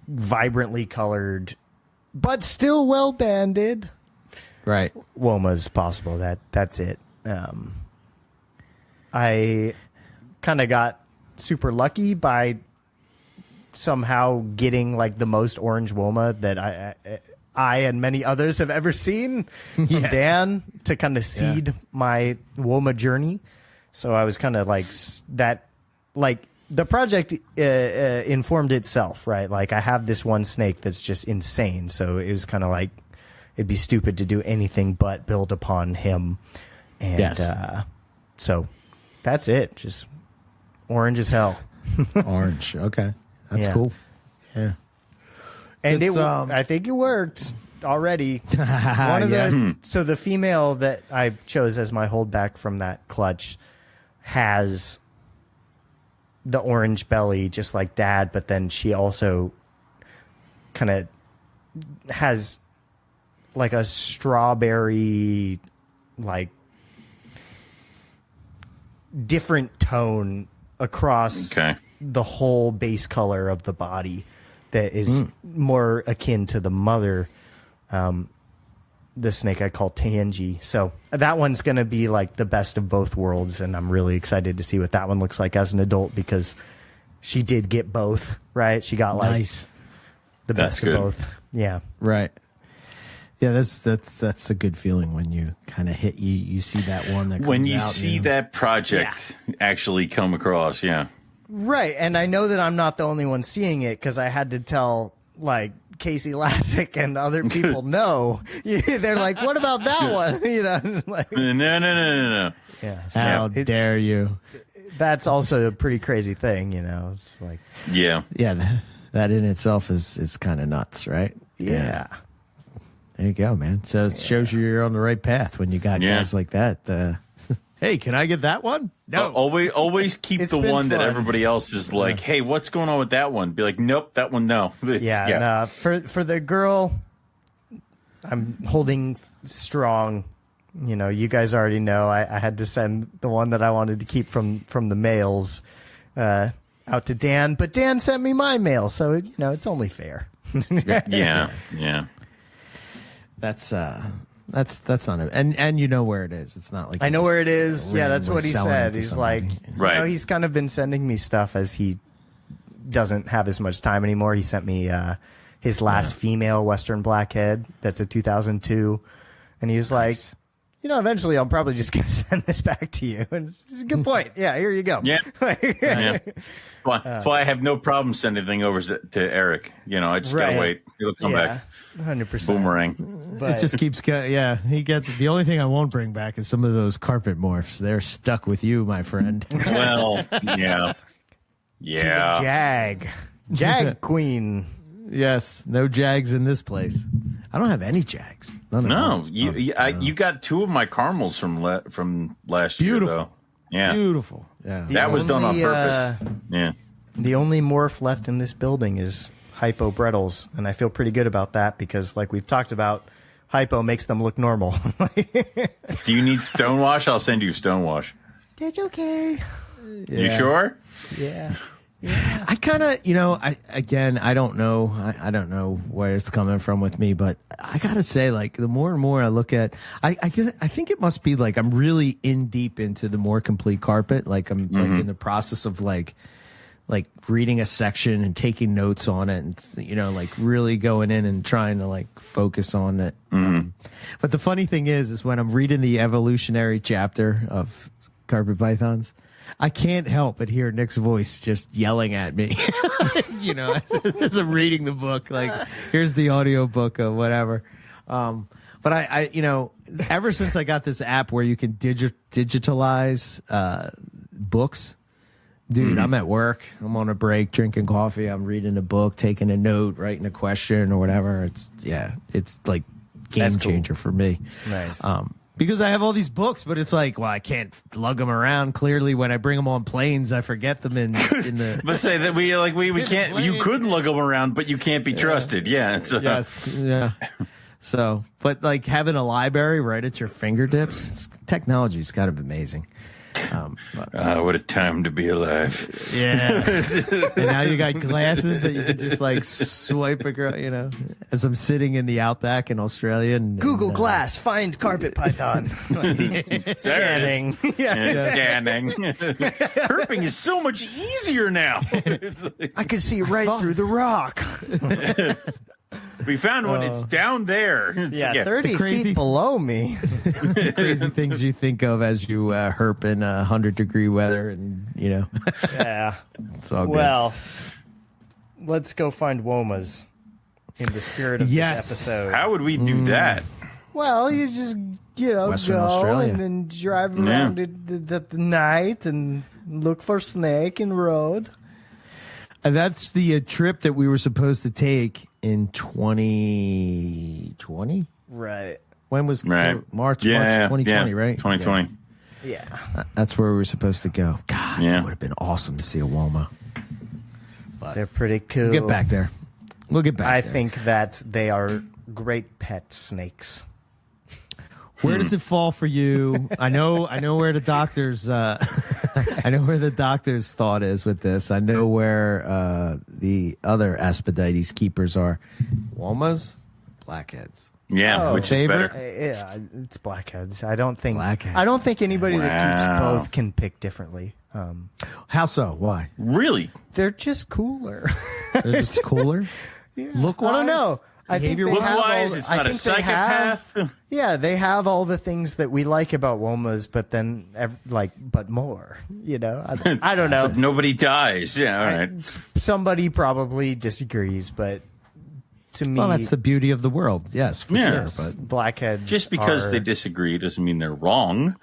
vibrantly colored, but still well banded Right. Womas possible. That's it. I kind of got super lucky by somehow getting the most orange Woma that I and many others have ever seen from Yes. Dan to kind of seed my Woma journey. So I was kind of the project informed itself, right? I have this one snake that's just insane. So it was kind of it'd be stupid to do anything but build upon him. And Yes. so that's it. Just orange as hell. Orange. Okay. That's Yeah. cool. Yeah. And It's, I think it worked already. One of so the female that I chose as my holdback from that clutch has the orange belly just like Dad, but then she also kind of has a strawberry different tone across Okay. the whole base color of the body that is more akin to the mother, the snake I call Tangy. So that one's going to be the best of both worlds, and I'm really excited to see what that one looks like as an adult because she did get both, right? She got Nice. the That's best good. of both. Yeah. Right. Yeah, that's a good feeling when you kind of hit you see that one that comes When you out, see that project actually come across, yeah. Right, and I know that I'm not the only one seeing it because I had to tell like Casey Lassick and other people. No, they're like, "What about that one?" Like, no. yeah. How dare you? That's also a pretty crazy thing, It's like, Yeah. That in itself is kind of nuts, right? yeah. There you go, man. So it shows you're on the right path when you got guys like that. Hey, can I get that one? No. Always keep It's the been one that fun. everybody else is like, hey, what's going on with that one? Be like, nope, that one, no. Nah, for the girl, I'm holding strong. You guys already know I had to send the one that I wanted to keep from the males out to Dan, but Dan sent me my mail, so it's only fair. Yeah. That's not it. And you know where it is. It's not like I know where it is. Yeah, that's what he said. to He's somebody. like, Right. he's kind of been sending me stuff as he doesn't have as much time anymore. He sent me his last female Western blackhead. That's a 2002, and he was like, eventually I'm probably just going to send this back to you. And it's a good point. Yeah, here you go. Yeah. Yeah. That's why I have no problem sending anything over to Eric. I just gotta wait. He'll come back. 100%. Boomerang. But It just keeps going. Yeah, he gets. The only thing I won't bring back is some of those carpet morphs. They're stuck with you, my friend. Well, yeah. Jag Queen. Yes, no Jags in this place. I don't have any Jags. None No, of them. you got two of my caramels from last year, Beautiful. though. Yeah. Beautiful. Yeah. That was done on only, purpose. Yeah. The only morph left in this building is Hypo Brettles, and I feel pretty good about that because, like we've talked about, Hypo makes them look normal. Do you need Stonewash? I'll send you Stonewash. That's okay. You sure? Yeah. I kind of, I don't know. I don't know where it's coming from with me, but I gotta say, like, the more and more I look at, I think it must be like I'm really in deep into the more complete carpet. Like I'm like in the process of like reading a section and taking notes on it, and like really going in and trying to like focus on it. But the funny thing is when I'm reading the evolutionary chapter of carpet pythons, I can't help but hear Nick's voice just yelling at me. As I'm reading the book, like, here's the audio book of whatever. But I ever since I got this app where you can digitalize books, dude, I'm at work, I'm on a break, drinking coffee, I'm reading a book, taking a note, writing a question or whatever. It's like game changer for me. Nice. Because I have all these books, but it's like, well, I can't lug them around. Clearly, when I bring them on planes, I forget them in the. But say that we can't. You could lug them around, but you can't be trusted. Yeah. Yes. Yeah. So, but like having a library right at your fingertips, technology is kind of amazing. What a time to be alive. Yeah. And now you got glasses that you can just like swipe across, as I'm sitting in the outback in Australia. And Google Glass, find carpet python. Scanning. Scanning. Herping is so much easier now. I could see right through the rock. We found one. It's down there. 30 crazy- feet below me. crazy things you think of as you herp in 100-degree weather, and Yeah. it's all good. Well, let's go find Womas in the spirit of Yes. this episode. How would we do that? Well, you just, Western go Australia. and then drive around at the night and look for snake in road. And that's the trip that we were supposed to take in 2020. Right. When was Right. March 2020, right? 2020. Yeah. That's where we were supposed to go. God, Yeah. it would have been awesome to see a Woma. They're pretty cool. We'll get back there. We'll get back I there. think that they are great pet snakes. Where does it fall for you? I know where the doctor's I know where the doctor's thought is with this. I know where the other Aspideites keepers are. Womas, blackheads. Yeah, which is favorite? better. Yeah, it's blackheads. I don't think Blackhead. I don't think anybody that keeps Wow. both can pick differently. How so? Why? Really? They're just cooler. They're just cooler. Look I wise. don't know. I think Behavior they have Look-wise, all- it's I not a think they have- psychopath. Yeah, they have all the things that we like about Womas, but then but more. You know, I don't know. Nobody dies. Yeah, all right. Somebody probably disagrees, but to me, Well, that's the beauty of the world. Yes, for Yeah. sure. But blackheads. Just because are, they disagree doesn't mean they're wrong.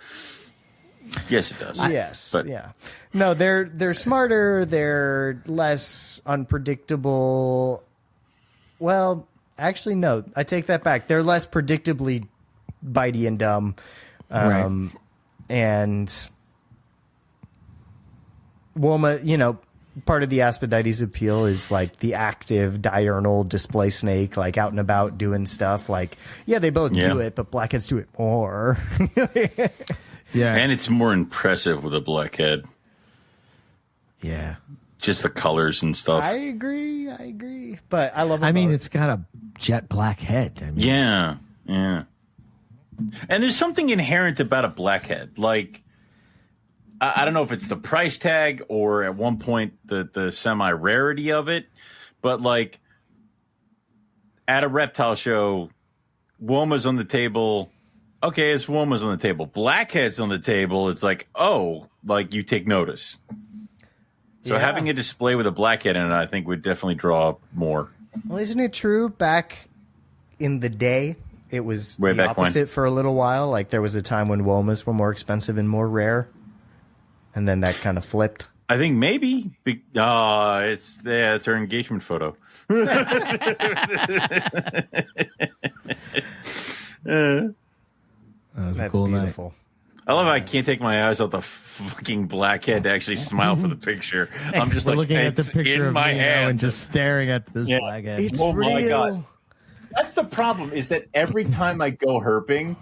Yes, it does. Yes, But yeah. No, they're smarter. They're less unpredictable. Well, actually, no. I take that back. They're less predictably bitey and dumb. Right. And Woma, you know, part of the Aspidites appeal is like the active diurnal display snake, like out and about doing stuff. Like, yeah, they both Yeah. do it, but blackheads do it more. yeah, and it's more impressive with a blackhead. yeah. Just the colors and stuff. I agree. But I love them I mean, both. it's got a jet black head. I mean, Yeah, yeah. And there's something inherent about a blackhead. Like, I don't know if it's the price tag or at one point the semi-rarity of it, but like at a reptile show, Woma's on the table. Okay, it's Woma's on the table. Blackhead's on the table. It's like, oh, like you take notice. So Yeah. having a display with a blackhead in it, I think, would definitely draw more. Well, isn't it true? Back in the day, it was Way the back when. opposite for a little while. Like there was a time when Womas were more expensive and more rare, and then that kind of flipped. I think maybe. It's our engagement photo. that was a That's cool beautiful. I love how I can't take my eyes off the fucking blackhead to actually smile for the picture. I'm just We're like, looking at the it's picture in of my Neo hand. and just staring at this Yeah. black head. It's Oh my real. God. That's the problem, is that every time I go herping,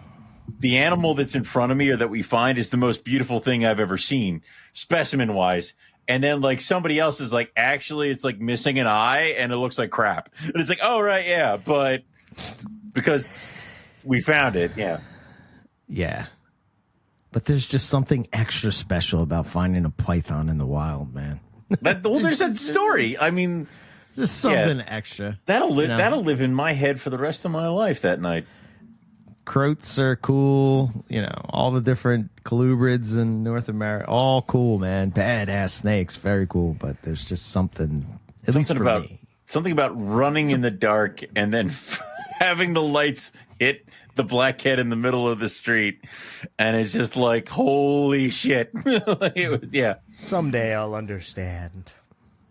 the animal that's in front of me or that we find is the most beautiful thing I've ever seen, specimen wise. And then like somebody else is like, actually, it's like missing an eye and it looks like crap. And it's like, oh, right, yeah. But because we found it, yeah. Yeah. But there's just something extra special about finding a python in the wild, man. Well, there's that story. I mean, Just something extra. that'll live. You know? That'll live in my head for the rest of my life. That night. Croats are cool. You know, all the different colubrids in North America, all cool, man. Badass snakes, very cool. But there's just something, at least for me. Something about running in the dark and then having the lights hit the blackhead in the middle of the street, and it's just like, holy shit. Yeah, Someday I'll understand.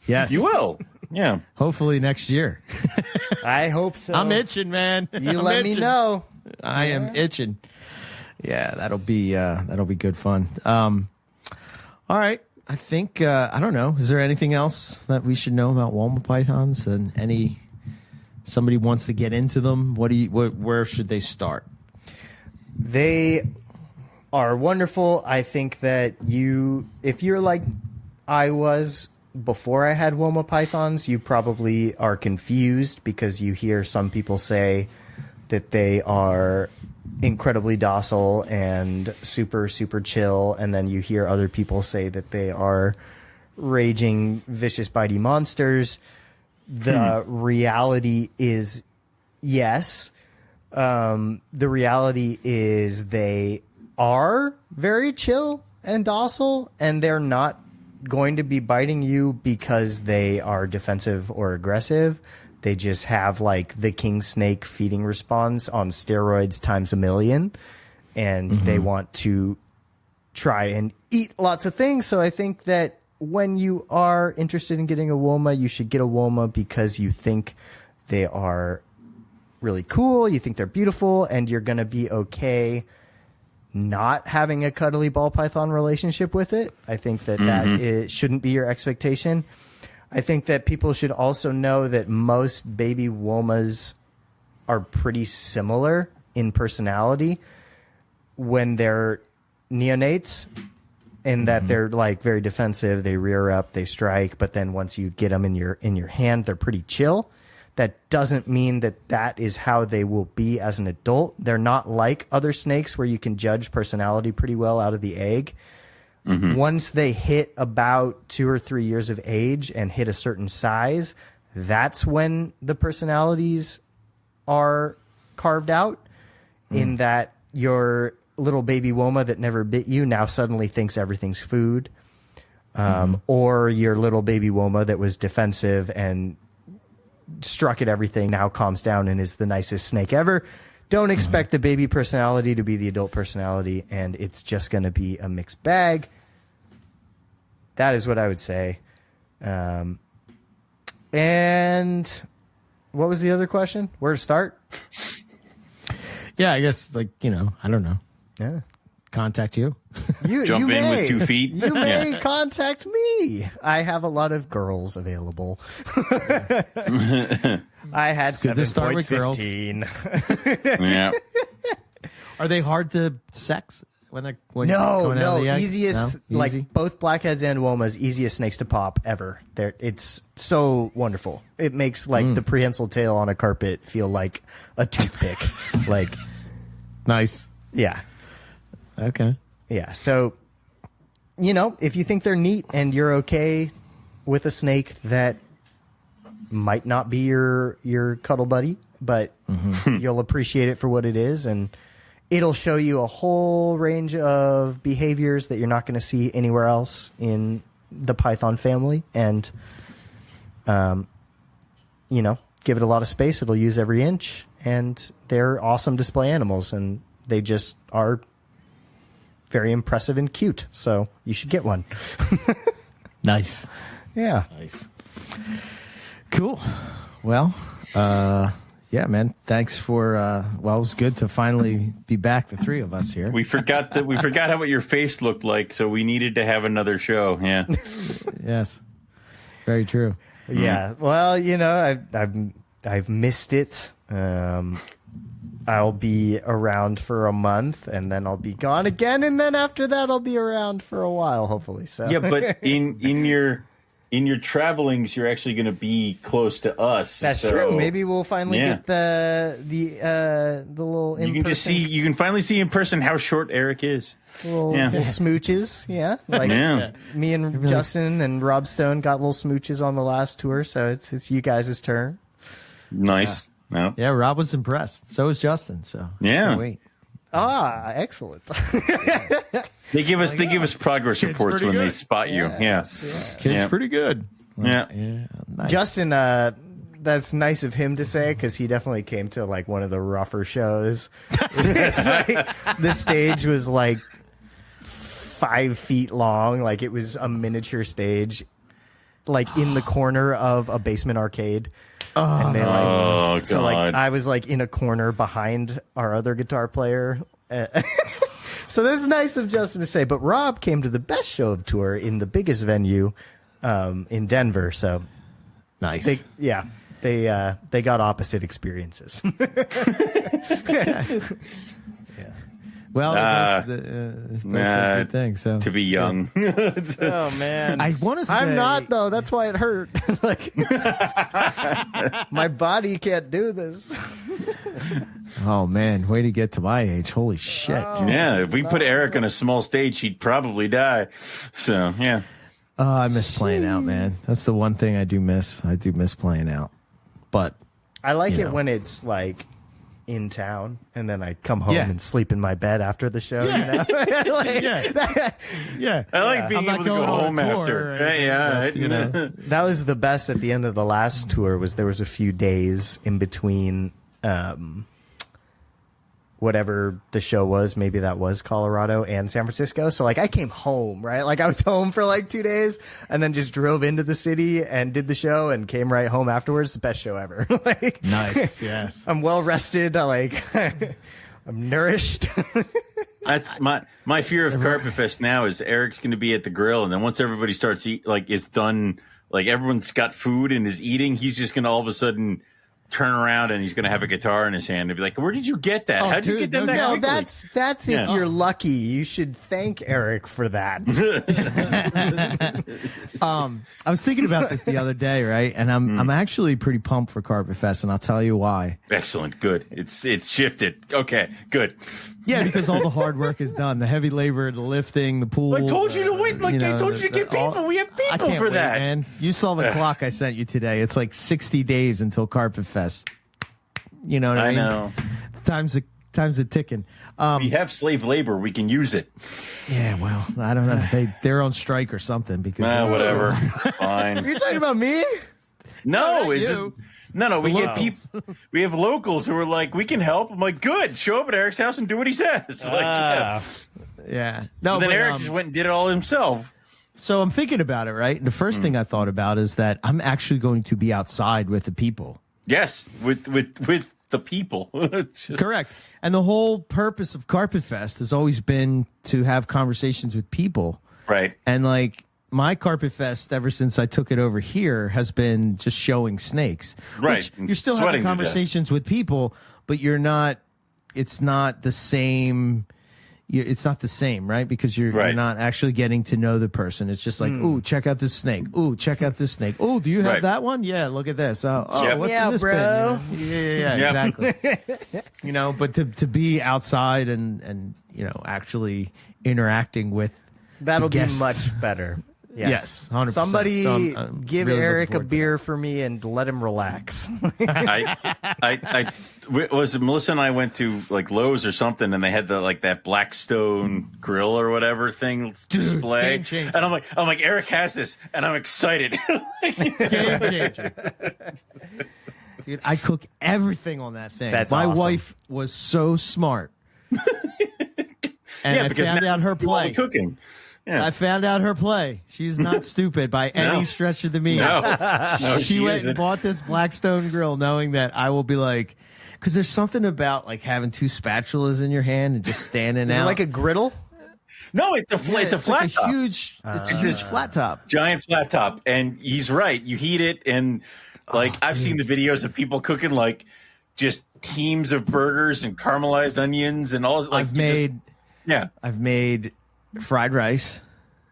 Yes, you will. Yeah. Hopefully next year. I hope so. I'm itching, man. You I'm let me itching. know. I am itching. Yeah, that'll be good fun. All right. I think I don't know. Is there anything else that we should know about Woma pythons? And somebody wants to get into them? Where should they start? They are wonderful. I think that if you're like I was before I had Woma pythons, you probably are confused because you hear some people say that they are incredibly docile and super, super chill. And then you hear other people say that they are raging, vicious, bitey monsters. The reality is yes. The reality is they are very chill and docile, and they're not going to be biting you because they are defensive or aggressive. They just have like the king snake feeding response on steroids times a million, and they want to try and eat lots of things. So I think that when you are interested in getting a Woma, you should get a Woma because you think they are really cool, you think they're beautiful, and you're going to be okay not having a cuddly ball python relationship with it. I think that it shouldn't be your expectation. I think that people should also know that most baby Womas are pretty similar in personality when they're neonates, in that they're like very defensive, they rear up, they strike, but then once you get them in your hand, they're pretty chill. That doesn't mean that that is how they will be as an adult. They're not like other snakes where you can judge personality pretty well out of the egg. Once they hit about 2 or 3 years of age and hit a certain size, that's when the personalities are carved out in that your little baby Woma that never bit you now suddenly thinks everything's food. Or your little baby Woma that was defensive and struck at everything now calms down and is the nicest snake ever. Don't expect the baby personality to be the adult personality, and it's just going to be a mixed bag. That is what I would say. And what was the other question? Where to start? Yeah, I guess, like, I don't know. Yeah. Contact you. Jump in with 2 feet. You may contact me. I have a lot of girls available. I had good to start with girls. 7.15. Yeah. Are they hard to sex when they're No, coming out of the egg? easiest, No? like Easy? both blackheads and womas, easiest snakes to pop ever. It's so wonderful. It makes like the prehensile tail on a carpet feel like a toothpick. Like, Nice. yeah. Okay. Yeah. So, if you think they're neat and you're okay with a snake that might not be your cuddle buddy, but you'll appreciate it for what it is, and it'll show you a whole range of behaviors that you're not going to see anywhere else in the python family, and give it a lot of space. It'll use every inch, and they're awesome display animals, and they just are very impressive and cute. So you should get one. Nice. Yeah. Nice. Cool. Well, yeah, man. Thanks for. It was good to finally be back, the three of us here. We forgot how what your face looked like, so we needed to have another show. Yeah. Yes. Very true. Yeah. Well, I've missed it. I'll be around for a month, and then I'll be gone again, and then after that I'll be around for a while, hopefully. So Yeah, but in your travelings, you're actually going to be close to us. that's so true. Maybe we'll finally get the little you can finally see in person how short Eric is. little smooches. Yeah, like Yeah. me and Justin and Rob Stone got little smooches on the last tour, so it's you guys' turn. Nice. No. Yeah, Rob was impressed. So was Justin. So Yeah. can't wait. Excellent. They give us progress reports pretty when they good. spot you. Yeah. Kid's Yeah. pretty good. Yeah. Yeah. Nice. Justin, that's nice of him to say, because he definitely came to like one of the rougher shows. It's like, the stage was like 5 feet long, like it was a miniature stage, like in the corner of a basement arcade. And they like, so like God. I was like in a corner behind our other guitar player. So that's nice of Justin to say. But Rob came to the best show of tour in the biggest venue in Denver. So Nice. they got opposite experiences. Well, it's both a good thing. So To be young. Oh man, I want to say I'm not though. That's why it hurt. Like my body can't do this. Oh man, way to get to my age. Holy shit. Yeah, if we put Eric on a small stage, he'd probably die. So, yeah. Oh, I miss playing out, man. That's the one thing I do miss. I do miss playing out. But I like You it know. when it's like in town, and then I come home Yeah. and sleep in my bed after the show. You know? Like, yeah, I like being I'm able not to go going on a home tour after. or Yeah, anything, yeah. but, you know. that was the best at the end of the last tour. Was there was a few days in between whatever the show was, maybe that was Colorado and San Francisco. So like I came home, right? Like I was home for like 2 days and then just drove into the city and did the show and came right home afterwards. The best show ever. Like Nice, yes. I'm well rested. I'm nourished. That's my fear of Carpetfest now is Eric's going to be at the grill, and then once everybody starts is done, like everyone's got food and is eating, he's just going to all of a sudden turn around and he's going to have a guitar in his hand and be like, "Where did you get that? How did you dude, get them that No, quickly?" that's if Yeah. you're lucky. You should thank Eric for that. I was thinking about this the other day, right? And I'm actually pretty pumped for Carpetfest, and I'll tell you why. Excellent, good. It's shifted. Okay, good. Yeah, because all the hard work is done. The heavy labor, the lifting, the pool. I told you to wait. Like I told you to get people. We have I people can't for wait, that. man. You saw the clock I sent you today. It's like 60 days until Carpetfest. You know what I mean? know. Time's a ticking. We have slave labor. We can use it. Yeah, well, I don't know. They're on strike or something because Whatever. Fine. You're talking about me? No, it's you. No. We get people. We have locals who are like, we can help. I'm like, good. Show up at Eric's house and do what he says. Like, yeah. No, then but, Eric just went and did it all himself. So I'm thinking about it, right? The first thing I thought about is that I'm actually going to be outside with the people. Yes, with the people. Correct. And the whole purpose of Carpetfest has always been to have conversations with people. Right. And like my Carpetfest, ever since I took it over here, has been just showing snakes. Right. Which you're still Sweating having to death. conversations with people, but it's not the same. It's not the same, right? Because you're not actually getting to know the person. It's just like, ooh, check out this snake. Ooh, check out this snake. Ooh, do you have that one? Yeah, look at this. Yep. What's Yeah, in this bro. bin? Yeah, exactly. But to be outside and actually interacting with That'll the be guests. much better. Yes, 100%. Somebody So I'm give really looking Eric a forward to beer for me and let him relax. Was Melissa and I went to like Lowe's or something, and they had that Blackstone grill or whatever thing display, game changer. and I'm like, Eric has this, and I'm excited. Game changers. Dude, I cook everything on that thing. That's My awesome. wife was so smart. And I because found now out her you do all the play. cooking. Yeah. I found out her play. She's not stupid by any stretch of the means. No, she went isn't. and bought this Blackstone grill knowing that I will be like, because there's something about like having two spatulas in your hand and just standing Is it out. like a griddle? No, it's a flat like top. a huge, it's a huge flat top. Giant flat top, and he's right. You heat it, and I've seen the videos of people cooking like just teams of burgers and caramelized onions and all. Like I've made fried rice.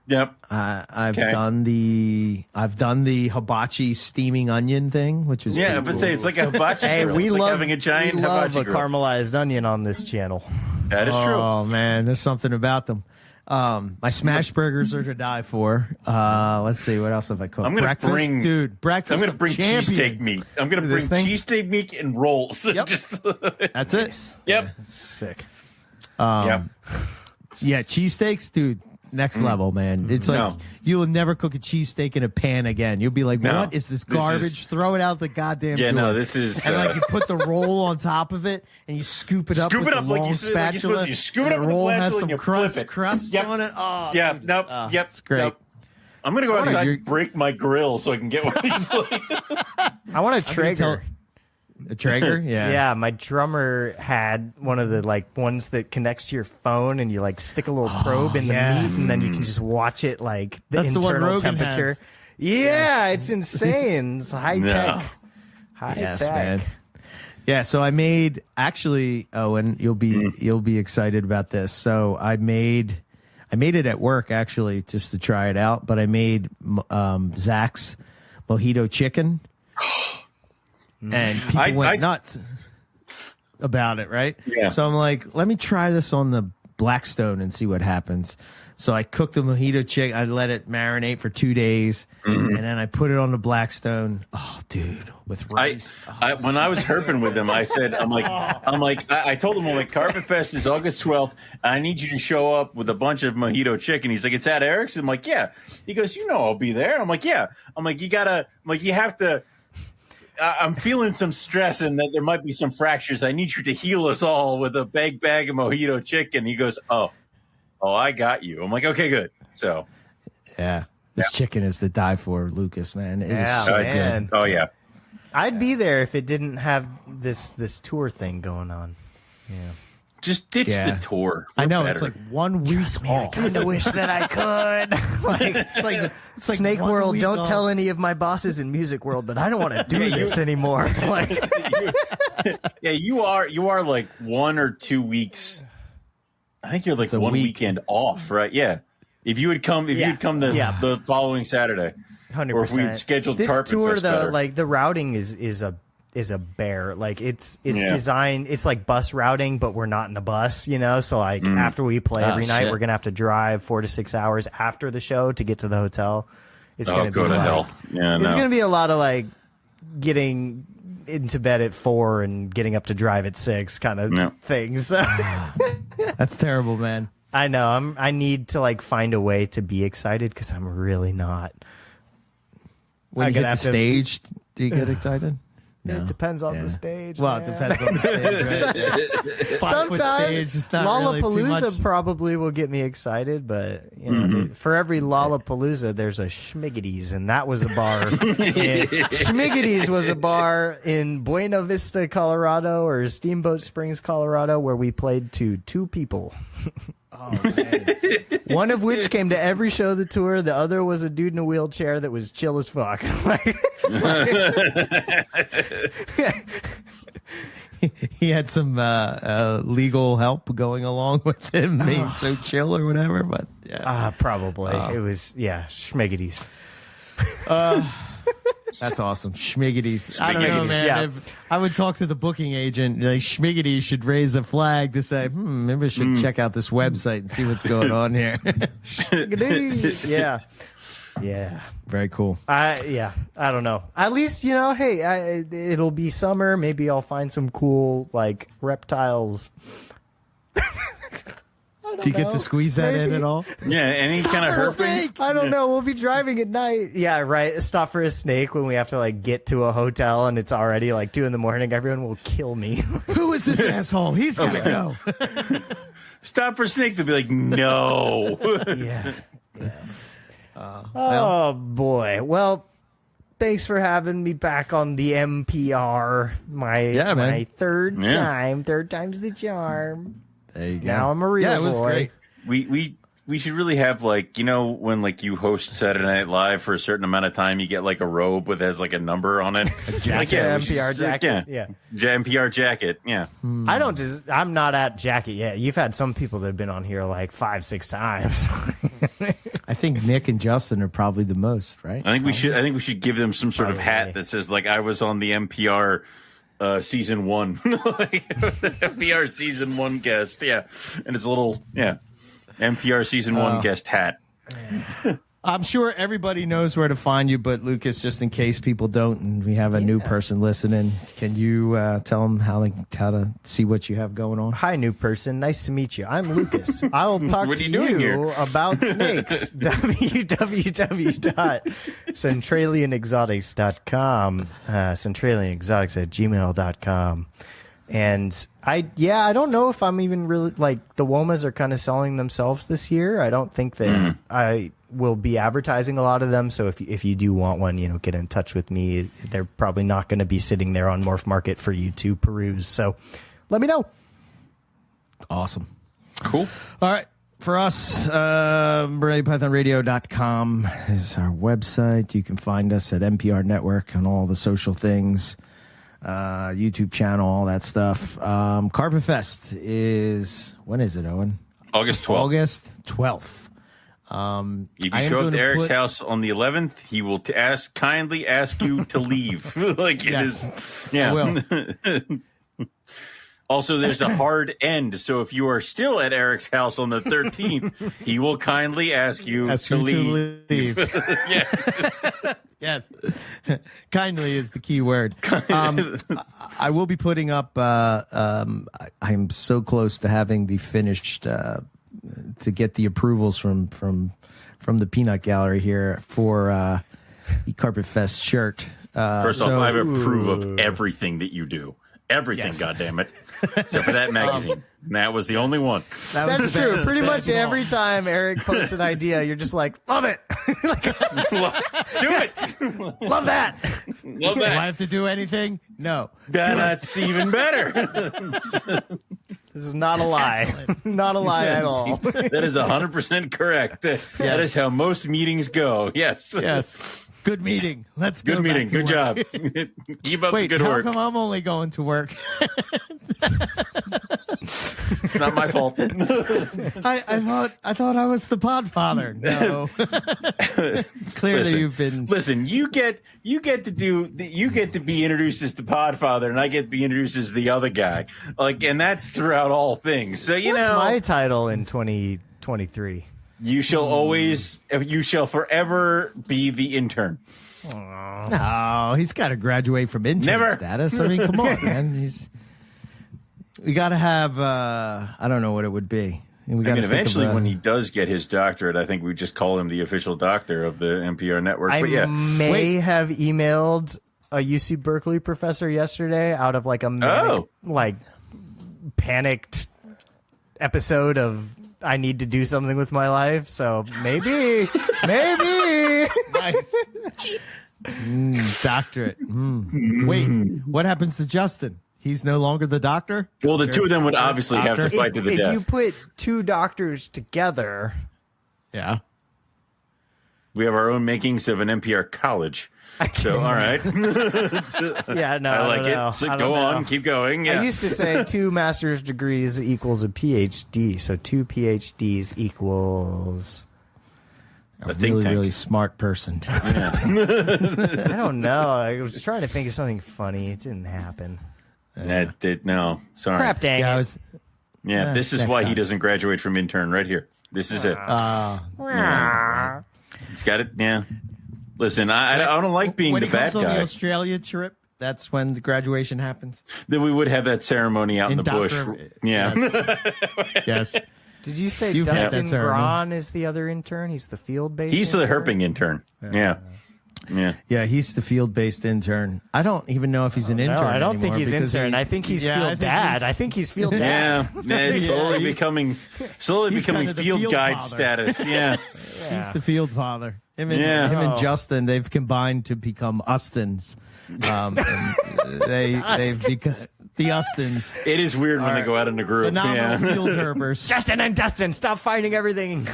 Yep. I've done the hibachi steaming onion thing, which is Yeah, pretty but cool. say it's like a hibachi Hey, grill. we It's like love having a giant we love hibachi a grill. caramelized onion on this channel. That is true. Oh man, there's something about them. My smash burgers are to die for. Let's see, what else have I cooked? I'm gonna breakfast, bring dude. Breakfast. I'm going to of bring champions. cheesesteak meat. I'm going to This bring thing? cheesesteak meat and rolls. Yep. Just, That's it. yep. Sick. Yep. Yeah, cheesesteaks, dude. Next level, man. It's like you will never cook a cheesesteak in a pan again. You'll be like, No. what is this garbage? Throw it out the goddamn Yeah, door. no, this is. And like you put the roll on top of it, and you scoop it up Scoop with it up the like long you said, like you're spatula. supposed to. You scoop it and up the with the roll has spatula some and you flip it. crust Yep. on it. Oh, yeah, dude. nope, yep. It's great. Nope. I'm going to go outside you're- and break my grill so I can get one of these. I want a Traeger. A Traeger? Yeah. Yeah, my drummer had one of the like ones that connects to your phone, and you like stick a little probe in the yes. meat, and then you can just watch it like the That's the one internal Rogan temperature. has. Yeah, it's insane. It's high tech. High Yes, tech. man. Yeah, so I made actually. Oh, and you'll be excited about this. So I made it at work actually just to try it out. But I made Zach's mojito chicken, and people went nuts about it. Right? Yeah. So I'm like, let me try this on the Blackstone and see what happens. So I cooked the mojito chicken. I let it marinate for 2 days, and then I put it on the Blackstone. Oh, dude, with rice. When I was herping with him, I said, I told him, Carpetfest is August 12th. I need you to show up with a bunch of mojito chicken. He's like, it's at Eric's? I'm like, yeah. He goes, I'll be there. I'm like, yeah. I'm like, you have to. I'm feeling some stress and that there might be some fractures. I need you to heal us all with a big bag of mojito chicken. He goes, oh, I got you. I'm like, okay, good. So, yeah, this chicken is to die for, Lucas, man. It is so man. good. Oh yeah. I'd be there if it didn't have this tour thing going on. Yeah. Just ditch Yeah. the tour. I know We're it's better. like 1 week I off. kind of wish that I could. Like, It's like Snake 1 World, week don't off. tell any of my bosses in Music World, but I don't want to do this anymore. Like, Yeah, you are like 1 or 2 weeks. I think you're like a one week. weekend off, right? Yeah. If you had come the following Saturday, 100%. or if we had scheduled this Carpetfest tour, though, better. like the routing is a bear. Like it's Yeah. designed. It's like bus routing, but we're not in a bus, So like after we play every night, shit. we're gonna have to drive 4 to 6 hours after the show to get to the hotel. It's oh, gonna go be to like, hell. Yeah, It's no. gonna be a lot of like getting into bed at 4 and getting up to drive at 6 kind of thing. So That's terrible, man. I know. I need to like find a way to be excited because I'm really not. When you hit the stage, do you get excited? No. It depends on the stage. Well, man. it depends on the stage. Right? Sometimes stage, not Lollapalooza really too much. probably will get me excited, but you know, for every Lollapalooza, there's a Schmiggity's, and that was a bar. Schmiggity's was a bar in Buena Vista, Colorado, or Steamboat Springs, Colorado, where we played to 2 people. Oh, man. One of which came to every show of the tour. The other was a dude in a wheelchair that was chill as fuck. He had some legal help going along with him being so chill or whatever, but yeah. Probably. It was, Schmiggity's. That's awesome. Schmiggity's. I don't know, man. Yeah. If I would talk to the booking agent. Like, Schmiggity should raise a flag to say, maybe I should check out this website and see what's going on here. Schmiggity. Yeah. Yeah. Very cool. I don't know. At least, you know, hey, it'll be summer. Maybe I'll find some cool, like, reptiles. Do you get to squeeze that in at all? Yeah, any kind of herping. I don't know. We'll be driving at night. Yeah, right. Stop for a snake when we have to like get to a hotel and it's already like 2 a.m. Everyone will kill me. Who is this asshole? He's gotta go. Stop for snake. They'll be like, no. Yeah. Oh boy. Well, thanks for having me back on the NPR. My third time. Third time's the charm. There you go. Now I'm a real boy. Yeah, it was great. We should really have, like, you know, when like you host Saturday Night Live for a certain amount of time, you get like a robe with has like a number on it. A jacket. NPR jacket. Yeah. NPR jacket. Yeah. I'm not at jacket yet. You've had some people that have been on here like 5-6 times. I think Nick and Justin are probably the most, right? I think we should give them some sort of hat that says like I was on the NPR season 1, like NPR season 1 guest. Yeah. And it's a little, NPR season 1 guest hat. I'm sure everybody knows where to find you, but Lucas, just in case people don't, and we have a new person listening, can you tell them how to see what you have going on? Hi, new person. Nice to meet you. I'm Lucas. I'll talk to you about snakes. www.centralianexotics.com. Centralianexotics@gmail.com. And I don't know if I'm even really like the Womas are kind of selling themselves this year. I don't think that I will be advertising a lot of them. So if you do want one, you know, get in touch with me. They're probably not going to be sitting there on Morph Market for you to peruse. So let me know. Awesome. Cool. All right. For us, MoreliaPythonRadio.com is our website. You can find us at NPR Network on all the social things. YouTube channel, all that stuff. Carpetfest is, when is it, Owen? August 12th. August 12th. If you show up to Eric's house on the 11th, he will kindly ask you to leave. Like it is. Yeah. I will. Also, there's a hard end. So if you are still at Eric's house on the 13th, he will kindly ask you to leave. Yeah. Yes. Kindly is the key word. I will be putting up, I'm so close to having the finished, to get the approvals from the Peanut Gallery here for the Carpetfest shirt. First off, I approve of everything that you do. Everything, goddammit. Except for that magazine. That was the only one. That's true. Pretty much every time Eric posts an idea, you're just like, love it. Do it. Love that. Love Do that. I have to do anything? No. That's even better. This is not a lie. Not a lie at all. That is 100% correct. That is how most meetings go. Yes. Yes. Good meeting. Let's go. Good meeting. Back to Good work. job. Keep up the good how work. come I'm only going to work? It's not my fault. I thought I was the podfather. No. Clearly you've been. Listen, you get to be introduced as the podfather, and I get to be introduced as the other guy. Like, and that's throughout all things. So What's my title in 2023? You shall forever be the intern. No, he's got to graduate from intern Never. status. I mean, come on, man. We got to have. I don't know what it would be. Eventually, when he does get his doctorate, I think we just call him the official doctor of the NPR network. I But yeah, may have emailed a UC Berkeley professor yesterday out of like a panicked episode of I need to do something with my life. So maybe. Nice. Doctorate. Wait, what happens to Justin? He's no longer the doctor? well, the two of them would obviously have to fight to the If death. you put two doctors together, Yeah. We have our own makings of an NPR college. So, all right. yeah, no, I like no, it. So I don't go know. on. Keep going. Yeah. I used to say 2 master's degrees equals a PhD, so 2 PhDs equals. A think really, tank. really smart person. I don't know. I was trying to think of something funny. It didn't happen. No. Sorry. Crap dang Yeah, it. This is next why he time. doesn't graduate from intern right here. This is it. He's got it. Yeah. Listen, I don't like being when the he bad comes on the guy. Australia trip, that's when the graduation happens. Then we would have that ceremony out in the bush. Yeah. Yes. Did you say You've had Dustin that ceremony. Braun is the other intern? He's the field-based He's the intern? herping intern. Yeah. Yeah, he's the field-based intern. I don't even know if he's an intern. No, I don't think anymore he's because intern. I think he's field dad. I think he's field dad. Yeah. It's slowly becoming he's kind of the field field guide father. status. Yeah. He's the field father. Him and, Yeah. him and Justin, they've combined to become Ustins. And they've become the Ustins. It is weird when they go out in a group. Phenomenal Yeah. field herbers. Justin and Dustin, stop fighting everything.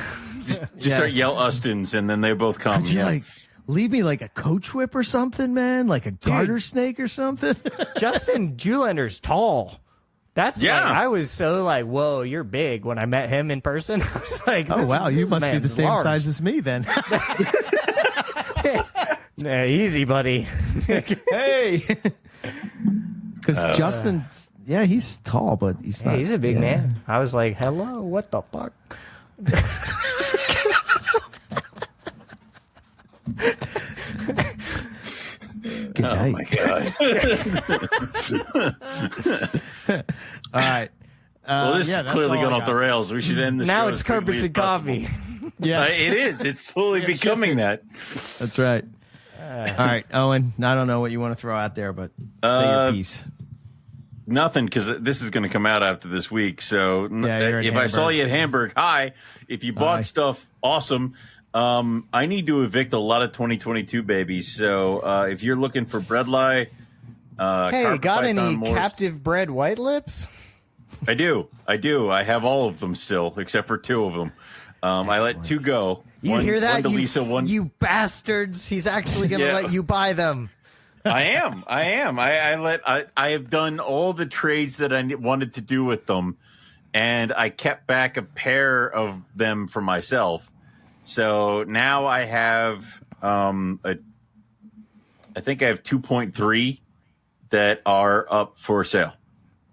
Just start yell Ustins and then they both come. Could you leave me like a coach whip or something, man? Like a garter snake or something? Justin Julander's tall. That's I was so like, whoa, you're big when I met him in person. I was like, Oh, wow. You must be the man's same large. size as me then. Nah, easy, buddy. Hey. Because Justin, he's tall, but he's not. Hey, he's a big man. I was like, hello, what the fuck? Good Oh night. my God. All right. Well, this is that's clearly all going I off the got. rails. We should end the Now show it's as quickly carpets as and possible. coffee. Yes, It is. It's slowly becoming that. that's right. All right, Owen. I don't know what you want to throw out there, but say your piece. Nothing, because this is going to come out after this week. So you're in if I saw Hamburg. you at Hamburg, hi. If you bought Hi. stuff, awesome. I need to evict a lot of 2022 babies. So if you're looking for breadlie, Hey, carpet got any python, Morse- captive bred white lips? I do. I have all of them still, except for 2 of them. I let 2 go. You hear that? One to Lisa, one. You bastards. He's actually going to Yeah. let you buy them. I am. I have done all the trades that I wanted to do with them, and I kept back a pair of them for myself. So now I have, I think I have 2.3 that are up for sale.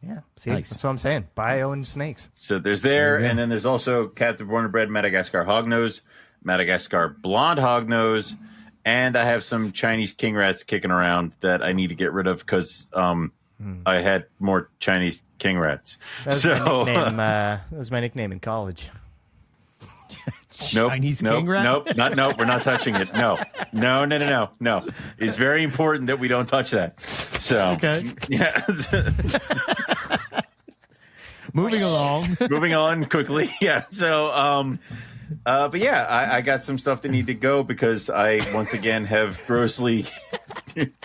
Yeah, see, Nice. that's what I'm saying. Buy Owen snakes. So there's there, you go. and then there's also captive born and bred Madagascar hognose, Madagascar blonde hognose, and I have some Chinese king rats kicking around that I need to get rid of because I had more Chinese king rats. That was my nickname in college. Nope, Chinese nope, king rat? Nope, we're not touching it. No. It's very important that we don't touch that. So, Okay. yeah. Moving along. Moving on quickly. Yeah. So, but yeah, I got some stuff that need to go because I once again have grossly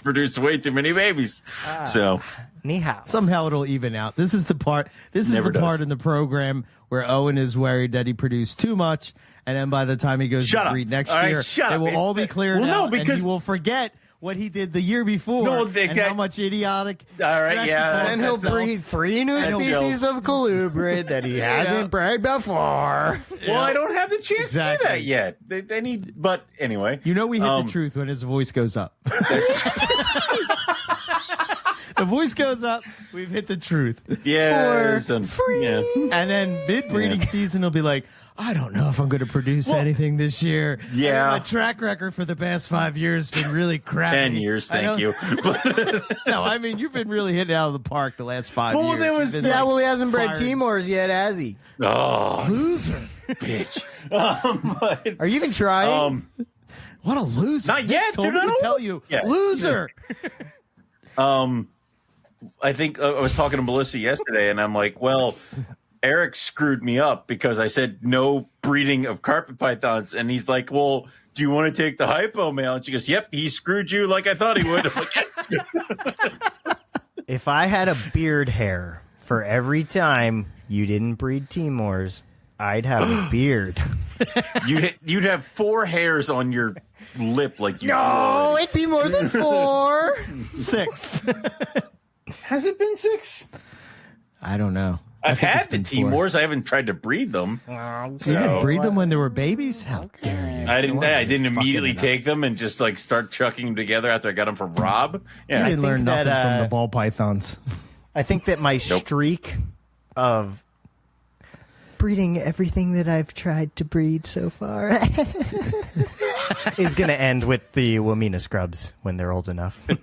produced way too many babies. So, Ni hao. Somehow it'll even out. This is the part. This is Never the part does. in the program where Owen is worried that he produced too much, and then by the time he goes Shut to up. breed next All right, year, shut it up. will It's all be the- cleared Well, no, out, and because- he will forget what he did the year before No, and how much idiotic. All right, stress he yeah. caused And he'll himself. breed 3 new And he'll species of colubrid that he hasn't bred before. well, I don't have the chance Exactly. to do that yet. They need, but anyway. You know we hit the truth when his voice goes up. The voice goes up. We've hit the truth. Yeah. For free. Yeah. And then mid-breeding season will be like, I don't know if I'm going to produce anything this year. Yeah. My track record for the past 5 years has been really crappy. 10 years, thank you. No, I mean, you've been really hitting it out of the park the last 5 years. There was, You've been, well, he hasn't bred fired. Timors yet, has he? Oh, Loser. bitch. Are you even trying? What a loser. Not yet. Told They're me not to all- tell you. Yeah. Loser. I think I was talking to Melissa yesterday, and I'm like, well, Eric screwed me up because I said no breeding of carpet pythons, and he's like, well, do you want to take the hypo male? And she goes, yep, he screwed you like I thought he would. I'm like, If I had a beard hair for every time you didn't breed Timors, I'd have a beard. you'd have 4 hairs on your lip like you No, would. it'd be more than 4. 6. Has it been 6? I don't know. I've I think had it's the been 4. Timors. I haven't tried to breed them. You didn't breed them when they were babies? How dare you? I didn't Fucking immediately it up. take them and just like start chucking them together after I got them from Rob. You Yeah, didn't learn that, nothing from the ball pythons. I think that my streak of breeding everything that I've tried to breed so far is going to end with the Womena scrubs when they're old enough. You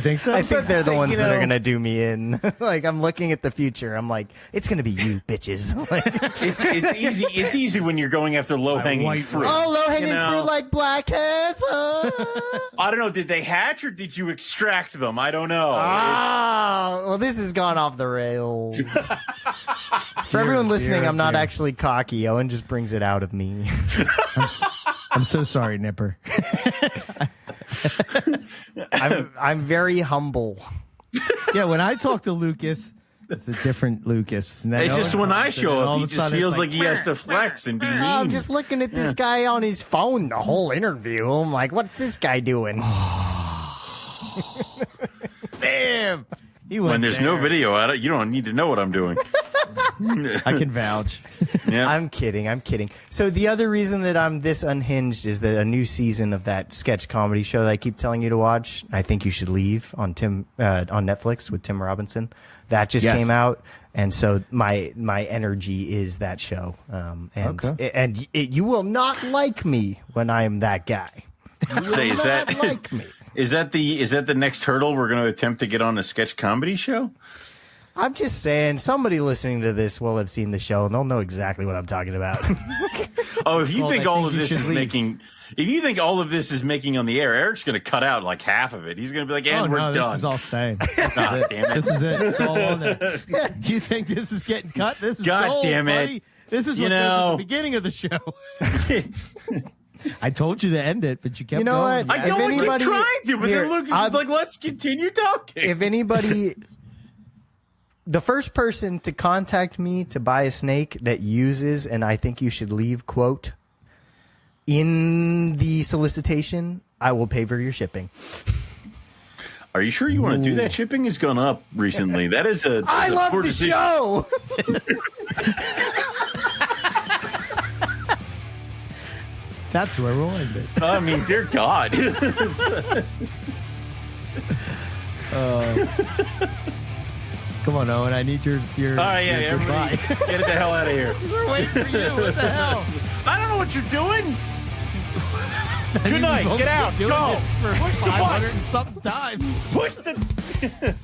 think so? I think they're the ones you that are know- going to do me in. Like, I'm looking at the future. I'm like, it's going to be you, bitches. Like, it's easy. It's easy when you're going after low hanging white fruit. oh, low-hanging You know? fruit like blackheads. I don't know. Did they hatch or did you extract them? I don't know. Oh, well, this has gone off the rails. For everyone listening, dear, I'm not dear. actually cocky. Owen just brings it out of me. I'm so sorry, Nipper. I'm very humble. Yeah, when I talk to Lucas, it's a different Lucas. And then It's just when I and show then up, all he of a just sudden feels it's like he has to flex and be mean. I'm just looking at this guy on his phone the whole interview. I'm like, what's this guy doing? damn. He went when there's no there. video at it, you don't need to know what I'm doing. I can vouch. Yeah. I'm kidding. So the other reason that I'm this unhinged is that a new season of that sketch comedy show that I keep telling you to watch, I Think You Should Leave, on Netflix with Tim Robinson. That just Yes. came out, and so my energy is that show. You will not like me when I am that guy. You will Say, is not that- like me. Is that the next hurdle we're going to attempt to get on a sketch comedy show? I'm just saying, somebody listening to this will have seen the show and they'll know exactly what I'm talking about. Oh, if you Well, think I all think of you this should is leave. making, if you think all of this is making on the air, Eric's going to cut out like half of it. He's going to be like, "And Oh, we're no, done." this is all staying. This is God it. damn it. This is it. It's all on there. You think this is getting cut? This is God gold, damn it. buddy. This is You what goes at know. the beginning of the show. I told you to end it, but you kept You know going. what? I If don't want to keep anybody- trying to, but here, then look, it's I'll- like, let's continue talking. If anybody, the first person to contact me to buy a snake that uses and I think you should leave quote in the solicitation, I will pay for your shipping. Are you sure you want to do that? Shipping has gone up recently. That is a. I a love poor the decision. show. That's where we'll end it. I mean, dear God. Come on, Owen. I need your All right, yeah, your everybody, goodbye. get it the hell out of here. We're waiting for you. What the hell? I don't know what you're doing. You've night. only Get been out. doing Go. this for Push the 500 and something times. Push the.